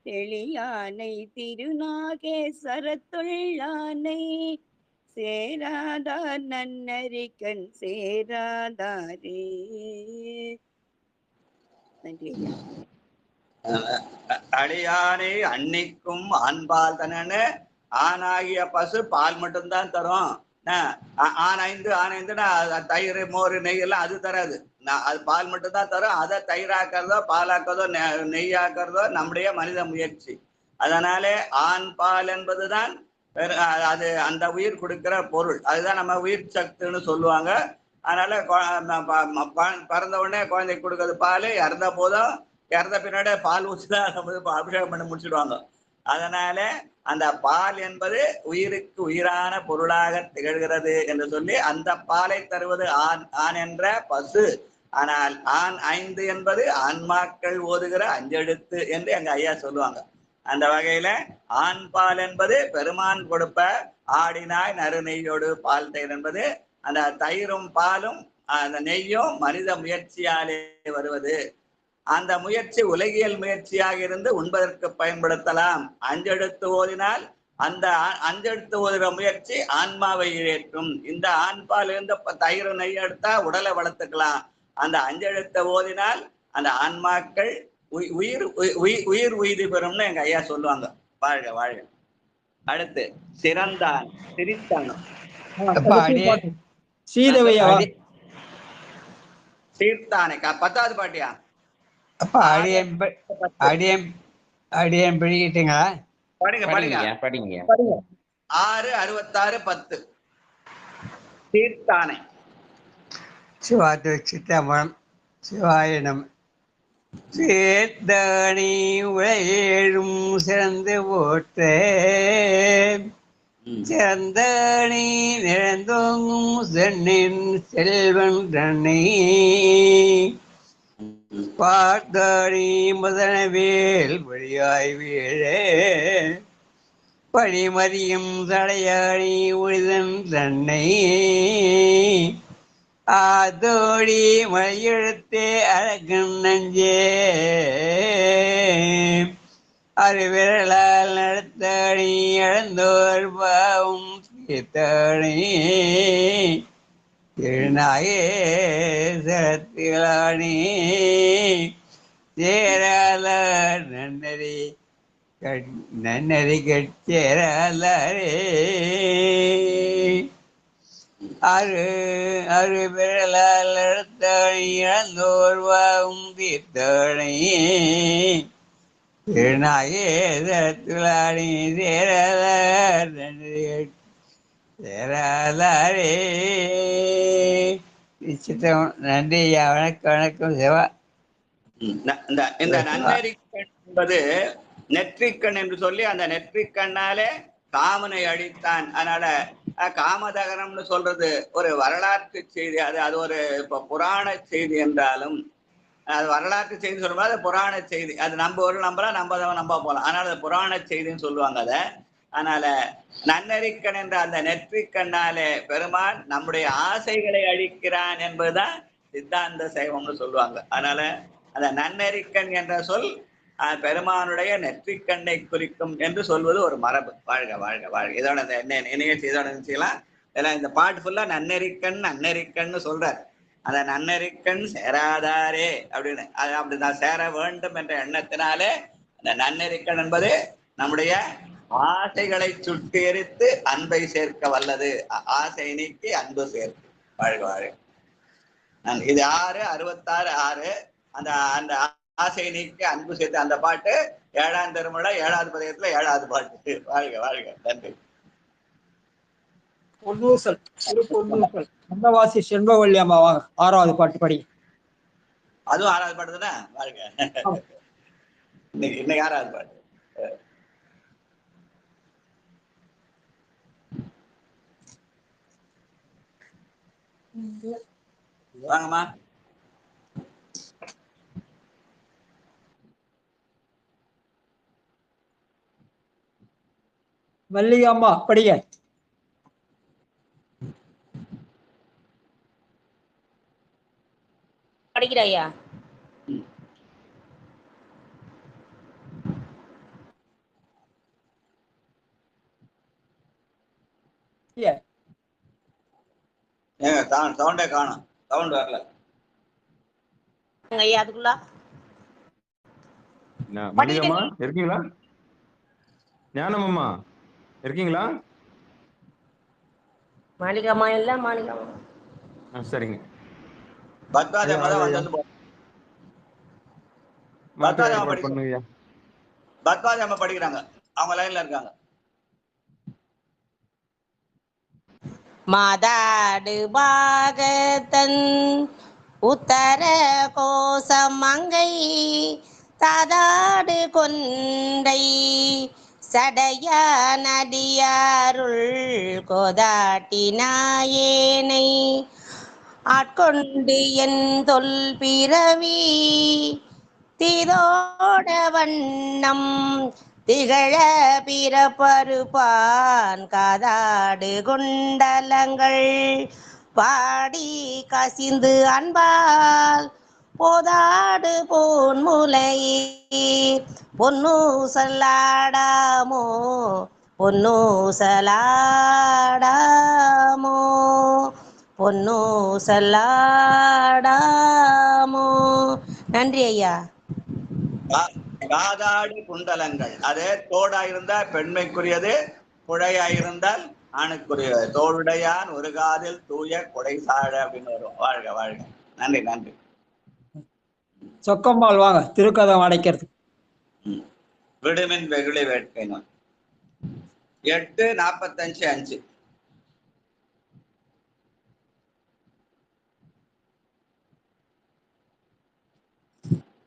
தெளியானை திருநாகேஸ்வரத்துள்ளானை சேராதார் நன்னறிக்கண் சேராதாரே. நன்றி ஐயா. அடியானை அன்னைக்கும் ஆண்பால் தானே. ஆணாகிய பசு பால் மட்டும்தான் தரும். ஆனைந்துனா தயிர் மோர் நெய் எல்லாம் அது தராது. அது பால் மட்டும்தான் தரும். அதை தயிராக்கிறதோ பாலாக்கிறதோ நெய்யாக்கிறதோ நம்முடைய மனித முயற்சி. அதனாலே ஆண் பால் என்பதுதான் அது அந்த உயிர் கொடுக்கிற பொருள். அதுதான் நம்ம உயிர் சத்துன்னு சொல்லுவாங்க. அதனால பிறந்த உடனே குழந்தைக்கு கொடுக்கறது பால், இறந்த போதும் இறந்த பின்னாடி பால் ஊற்றிதான் அபிஷேகம் பண்ணி முடிச்சிடுவாங்க. அதனால அந்த பால் என்பது உயிருக்கு உயிரான பொருளாக திகழ்கிறது என்று சொல்லி அந்த பாலை தருவது ஆண் என்ற பசு. ஆனால் ஆண் 5 என்பது ஆன்மாக்கள் ஓதுகிற 5 எழுத்து என்று எங்க ஐயா சொல்லுவாங்க. அந்த வகையில ஆண் பால் என்பது பெருமான் கொடுப்ப ஆடினாய் நறுநெய்யோடு பால் தயிர் என்பது அந்த தயிரும் பாலும் அந்த நெய்யும் மனித முயற்சியாலே வருவது. அந்த முயற்சி உலகியல் முயற்சியாக இருந்து உண்பதற்கு பயன்படுத்தலாம். 5 எழுத்து ஓதினால் அந்த 5 எழுத்து ஓதுகிற முயற்சி ஆன்மாவை ஏற்றும். இந்த ஆண்பால் இருந்து தயிர் நெய் எடுத்தா உடலை வளர்த்துக்கலாம். அந்த 5 எழுத்தை ஓதினால் அந்த ஆன்மாக்கள் உயிர் உய்தி பெறும்னு எங்க ஐயா சொல்லுவாங்க. வாழ்க வாழ்க. அடுத்து சிறந்தான் சிரித்தானும் சீர்த்தானே 10வது பாட்டியா? அப்பா அடியன் பிடிக்கிட்டீங்களா? படிங்க படிங்க படிங்க. 6 66 10 சீர்த்தானே. சிவாத்து சித்தம்பரம் சிவாயினம் சேர்த்தானி உலகேழும் சிறந்து போற்றே சிறந்தானி நிறந்தோங்கும் சென்னின் செல்வன் தன்னை பார்த்தானி முதனவேல் வழியாய் வீழே பழிமதியும் தடையாணி உழிதன் தன்னை ஆதோடி மழையெழுத்தே அழகன் நஞ்சே அறிவிரலால் நடத்தாணி இழந்தோர் பாவும் தீர்த்தாணி திருநாயே சரத்திலானி சேரால நன்னறி கட்சேராலே அரு விரலால் நடத்தாணி இழந்தோர் பாவும் தீர்த்தாணி திருநாயே சரத்திலானி சேராலே நன்றி ஐயா. வணக்கம் வணக்கம் சிவா. இந்த நன்னெறிக்கண் என்பது நெற்றிக்கண் என்று சொல்லி அந்த நெற்றிக்கண்ணாலே காமனை அழித்தான். அதனால காமதகனம்னு சொல்றது ஒரு வரலாற்று செய்தி. அது ஒரு புராண செய்தி என்றாலும் அது வரலாற்று செய்தி சொல்லும்போது அது புராண செய்தி. அது நம்ம ஒரு நம்பலாம் நம்ப போகலாம். ஆனால் அது புராண செய்தின்னு சொல்லுவாங்க அதை. அதனால நன்னெறிக்கண் என்ற அந்த நெற்றிக்கண்ணாலே பெருமான் நம்முடைய ஆசைகளை அழிக்கிறான் என்பதுதான் சித்தாந்த சைவம்னு சொல்லுவாங்க. அதனால அந்த நன்னெறிக்கண் என்ற சொல் பெருமானுடைய நெற்றிக்கண்ணை குறிக்கும் என்று சொல்வது ஒரு மரபு. வாழ்க வாழ்க வாழ்க. இதோட நிகழ்ச்சி இதோட நிகழ்ச்சியெல்லாம் இதெல்லாம் இந்த பாட்டு ஃபுல்லா நன்னெறிக்கண்ணு சொல்றார். அந்த நன்னெறிக்கண் சேராதாரே அப்படின்னு அப்படிதான் சேர வேண்டும் என்ற எண்ணத்தினாலே அந்த நன்னெறிக்கண் என்பது நம்முடைய ஆசைகளை சுட்டி எரித்து அன்பை சேர்க்க வல்லது. ஆசை நீக்கி அன்பு சேர்க்கு. வாழ்க வாழ்க. இது 6 66 6 அந்த அந்த ஆசை நீக்கி அன்பு சேர்த்து அந்த பாட்டு 7ஆம் திருமுறை 7வது பதிகத்துல 7வது பாட்டு. வாழ்க வாழ்க. நன்றி. அன்னவாசி செண்பவள்ளி அம்மா 6வது பாட்டு படி. அதுவும் 6வது பாட்டு தானே? வாழ்க. இன்னைக்கு 6வது பாட்டு. வாங்கம்மா. மல்லிகை அம்மா படிங்க. படிக்கிற ஐயா. சவுண்டே காணும். சவுண்ட் வரல ஐயா. அதுக்குள்ள மல்லிகம்மா இருக்கீங்களா? ஞானமம்மா இருக்கீங்களா? மாளிகம்மா இல்ல மாளிகம்மா. சரிங்க. பத்மாதேவா படிக்கிறாங்க. அவங்க லைன்ல இருக்காங்க. மாதாடு பாகத்தன் உத்தர கோசமங்கை தாதாடு கொண்டை சடைய நடியாருள் கோதாட்டி நாயேனை ஆட்கொண்டு என் தொல் பிறவி தீதோட வண்ணம் திகழ பிறப்பருப்பான் காதாடு குண்டலங்கள் பாடி கசிந்து அன்பால் போதாடு பொன்முலையீர் பொன்னூசலாடாமோ பொன்னூசலாடாமோ பொன்னூசலாடாமோ. நன்றி ஐயா. காதாடு குண்டலங்கள் அது தோடா இருந்தால் பெண்மைக்குரியது, புழையாயிருந்தால் ஆணுக்குரியது. தோளுடையான் ஒரு காதில் தூய கொடை சாழ அப்படின்னு வரும். வாழ்க வாழ்க. நன்றி நன்றி. சொக்கம்மாள் வாங்க திருக்கதம் அடைக்கிறது. விடுமின் வெகுளி வேட்கை நோய் 8:45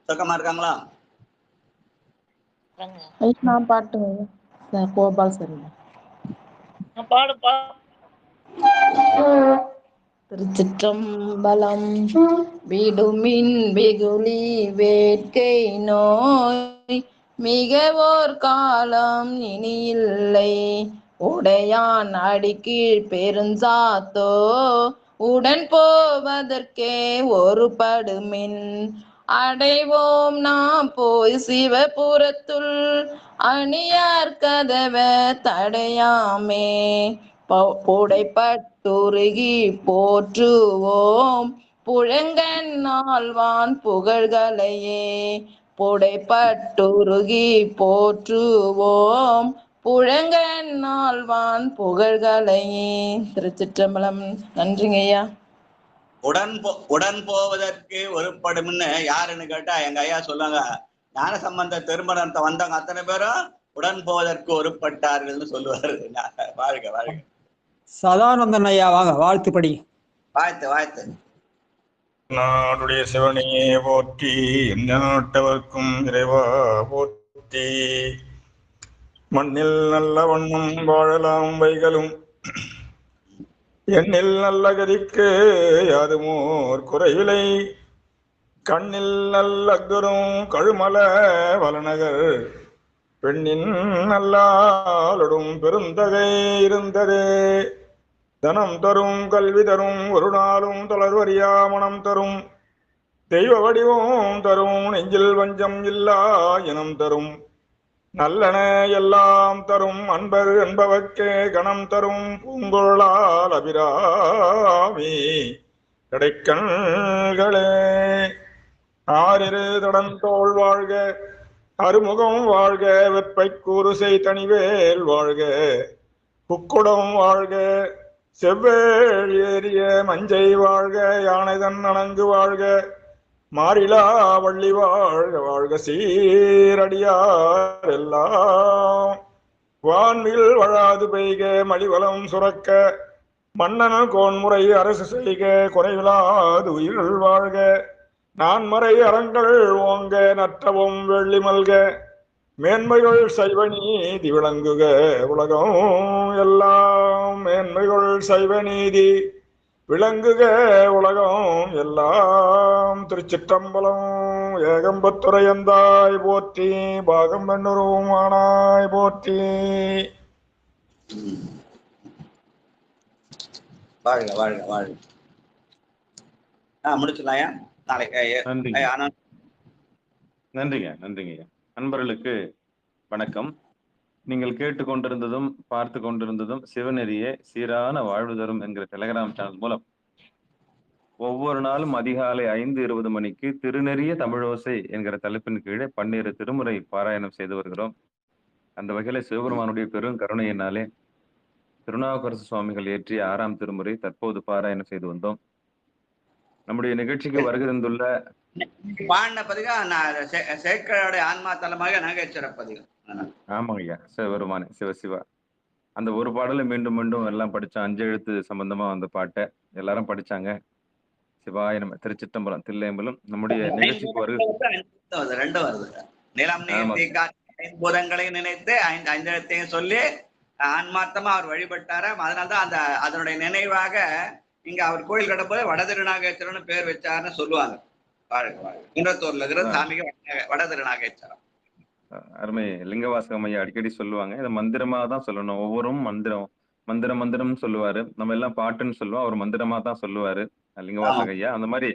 சொக்கமா இருக்காங்களா? நான் பாட்டுங்க கோபால் சார். திருச்சிற்றம்பலம். விடுமின் வெகுளி வேட்கை நோய் மிகவோர் காலம் இனி இல்லை உடையான் அடிக்கீழ் பெருஞ்சாத்தோ உடன் போவதற்கே ஒரு படுமின் அடைவோம் நாம் போய் சிவபுரத்துள் அணியார் கதவ தடையாமே புடைப்பட்டுருகி போற்றுவோம் புழங்கன் ஆழ்வான் புகழ்களையே புடைப்பட்டுருகி போற்றுவோம் புழங்கன் ஆழ்வான் புகழ்களையே. திருச்சிற்றம்பலம். நன்றிங்க ஐயா. உடன் போவதற்கு ஒருப்படும்னு யாருன்னு கேட்டா எங்க ஐயா சொல்லுவாங்க. ஞான சம்பந்த திருமணத்தை வந்தவங்க அத்தனை பேரும் உடன் போவதற்கு ஒருப்பட்டார்கள் சொல்லுவாரு. வாழ்க வாழ்க. சதானந்தன் ஐயா வாங்க வாழ்த்து படி. வாழ்த்து. நாடுடைய சிவனையே போற்றி, நாட்டவர்க்கும் இறைவா போற்றி. மண்ணில் நல்ல வண்ணம் வாழலாம் வைகளும் எண்ணில் நல்ல கதிக்கு யாதுமோர் குறைவிலை கண்ணில் நல்ல குரும் கழுமல வளநகர் பெண்ணின் நல்லாளுடும் பெருந்தகை இருந்ததே. தனம் தரும் கல்வி தரும் ஒரு நாளும் தளர்வறியா மனம் தரும் தெய்வ வடிவம் தரும் நெஞ்சில் வஞ்சம் இல்லா இனம் தரும் நல்லன எல்லாம் தரும் அன்பர் என்பவர்க்கே கணம் தரும் பூங்குழலால் அபிராமி கிடைக்கண்களே. ஆறிரு தடந்தோள் வாழ்க, அருமுகம் வாழ்க, வெப்பை கூறுசை தனிவேல் வாழ்க, புக்குடம் வாழ்க, செவ்வேள் ஏறிய மஞ்சை வாழ்க, யானைதன் அணங்கு வாழ்க, மாறிலா வள்ளி வாழ்க வாழ்க, சீரடியார் எல்லாம் வான்மில் வழாது பெய்க, மலிவலம் சுரக்க, மன்னன கோன்முறை அரசு செய்க, குறைவிலாது உயிர்கள் வாழ்க, நான்மறை அறங்கள் ஓங்க, நற்றவும் வெள்ளி மல்க, மேன்மைகள் சைவ நீதி விளங்குக உலகம் எல்லாம், மேன்மைகள் சைவ நீதி விளங்குக உலகம் எல்லாம். திருச்சிற்றம்பலம். ஏகம்பத்துரையந்தாய் போற்றி, பாகம் பெண்ணுருவானாய் போற்றி. வாழ்க வாழ்க வாழ்க. முடிச்சிடலாயா நாளைக்கு? நன்றிங்க நன்றிங்க நன்றிங்க ஐயா. நண்பர்களுக்கு வணக்கம். நீங்கள் கேட்டுக்கொண்டிருந்ததும் பார்த்து கொண்டிருந்ததும் சிவநெறியே சீரான வாழ்வு தரும் என்கிற டெலிகிராம் சேனல் மூலம் ஒவ்வொரு நாளும் அதிகாலை 5:20 மணிக்கு திருநெறிய தமிழோசை என்கிற தலைப்பின் கீழே 12 திருமுறை பாராயணம் செய்து வருகிறோம். அந்த வகையில சிவபெருமானுடைய பெரும் கருணையினாலே திருநாவுக்கரசு சுவாமிகள் இயற்றிய 6ஆம் திருமுறை தற்போது பாராயணம் செய்து வந்தோம். நம்முடைய நிகழ்ச்சிக்கு வருகை தந்துள்ள பாடின பதிகம் சேக்கரோட ஆன்மா தலமாக நகைச்சுர பதிகம். ஆமாங்க ஐயா. சிவபெருமானே சிவசிவா அந்த ஒரு பாடலை மீண்டும் மீண்டும் எல்லாம் படிச்சோம். 5 எழுத்து சம்பந்தமா அந்த பாட்டை எல்லாரும் படிச்சாங்க. சிவாய நம்ம திருச்சிற்றம்பலம் தில்லையம்பலம் நம்முடைய நிகழ்ச்சிக்கு வருது. ரெண்டு வருது. நிலம் நீர் தீக்காற்று பூதங்களை நினைத்து 5 எழுத்தையும் சொல்லி ஆன்மார்த்தமா அவர் வழிபட்டார. அதனால்தான் அந்த அதனுடைய நினைவாக இங்க அவர் கோயில் கட்டப்போது வடதிருநாகேஸ்வரன் பேர் வச்சாருன்னு சொல்லுவாங்க. குன்றத்தூர்ல இருக்கிற சாமிக்கு வடதிருநாகேஸ்வரம். அருமை லிங்கவாசகம் ஐயா அடிக்கடி சொல்லுவாங்க, இதை மந்திரமா தான் சொல்லணும். ஒவ்வொரும் மந்திரம் சொல்லுவாரு. நம்ம எல்லாம் பாட்டுன்னு சொல்லுவோம், அவர் மந்திரமா தான் சொல்லுவாரு லிங்கவாசக ஐயா. அந்த மாதிரி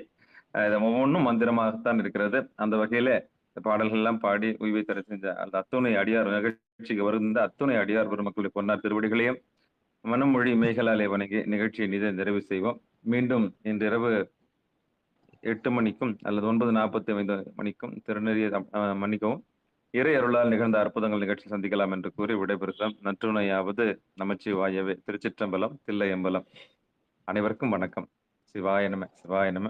ஒவ்வொன்றும் மந்திரமாகத்தான் இருக்கிறது. அந்த வகையில பாடல்கள் எல்லாம் பாடி உய்வை தர செஞ்ச அந்த அத்துணை அடியார் நிகழ்ச்சிக்கு வருந்த அத்துணை அடியார் பெருமக்களுடைய பொன்னார் திருவடிகளையும் மனமொழி மேகலாலே வணங்கி நிகழ்ச்சியை நிறைவு செய்வோம். மீண்டும் இன்று இரவு 8 மணிக்கும் அல்லது 9:45 மணிக்கும் திருநெறிய மன்னிக்கவும் இறை அருளால் நிகழ்ந்த அற்புதங்கள் நிகழ்ச்சி சந்திக்கலாம் என்று கூறி விடைபெறுகிறோம். நற்றுணையாவது நமச்சிவாயவே. திருச்சிற்றம்பலம் தில்லையம்பலம். அனைவருக்கும் வணக்கம். சிவாய நம சிவாய நம.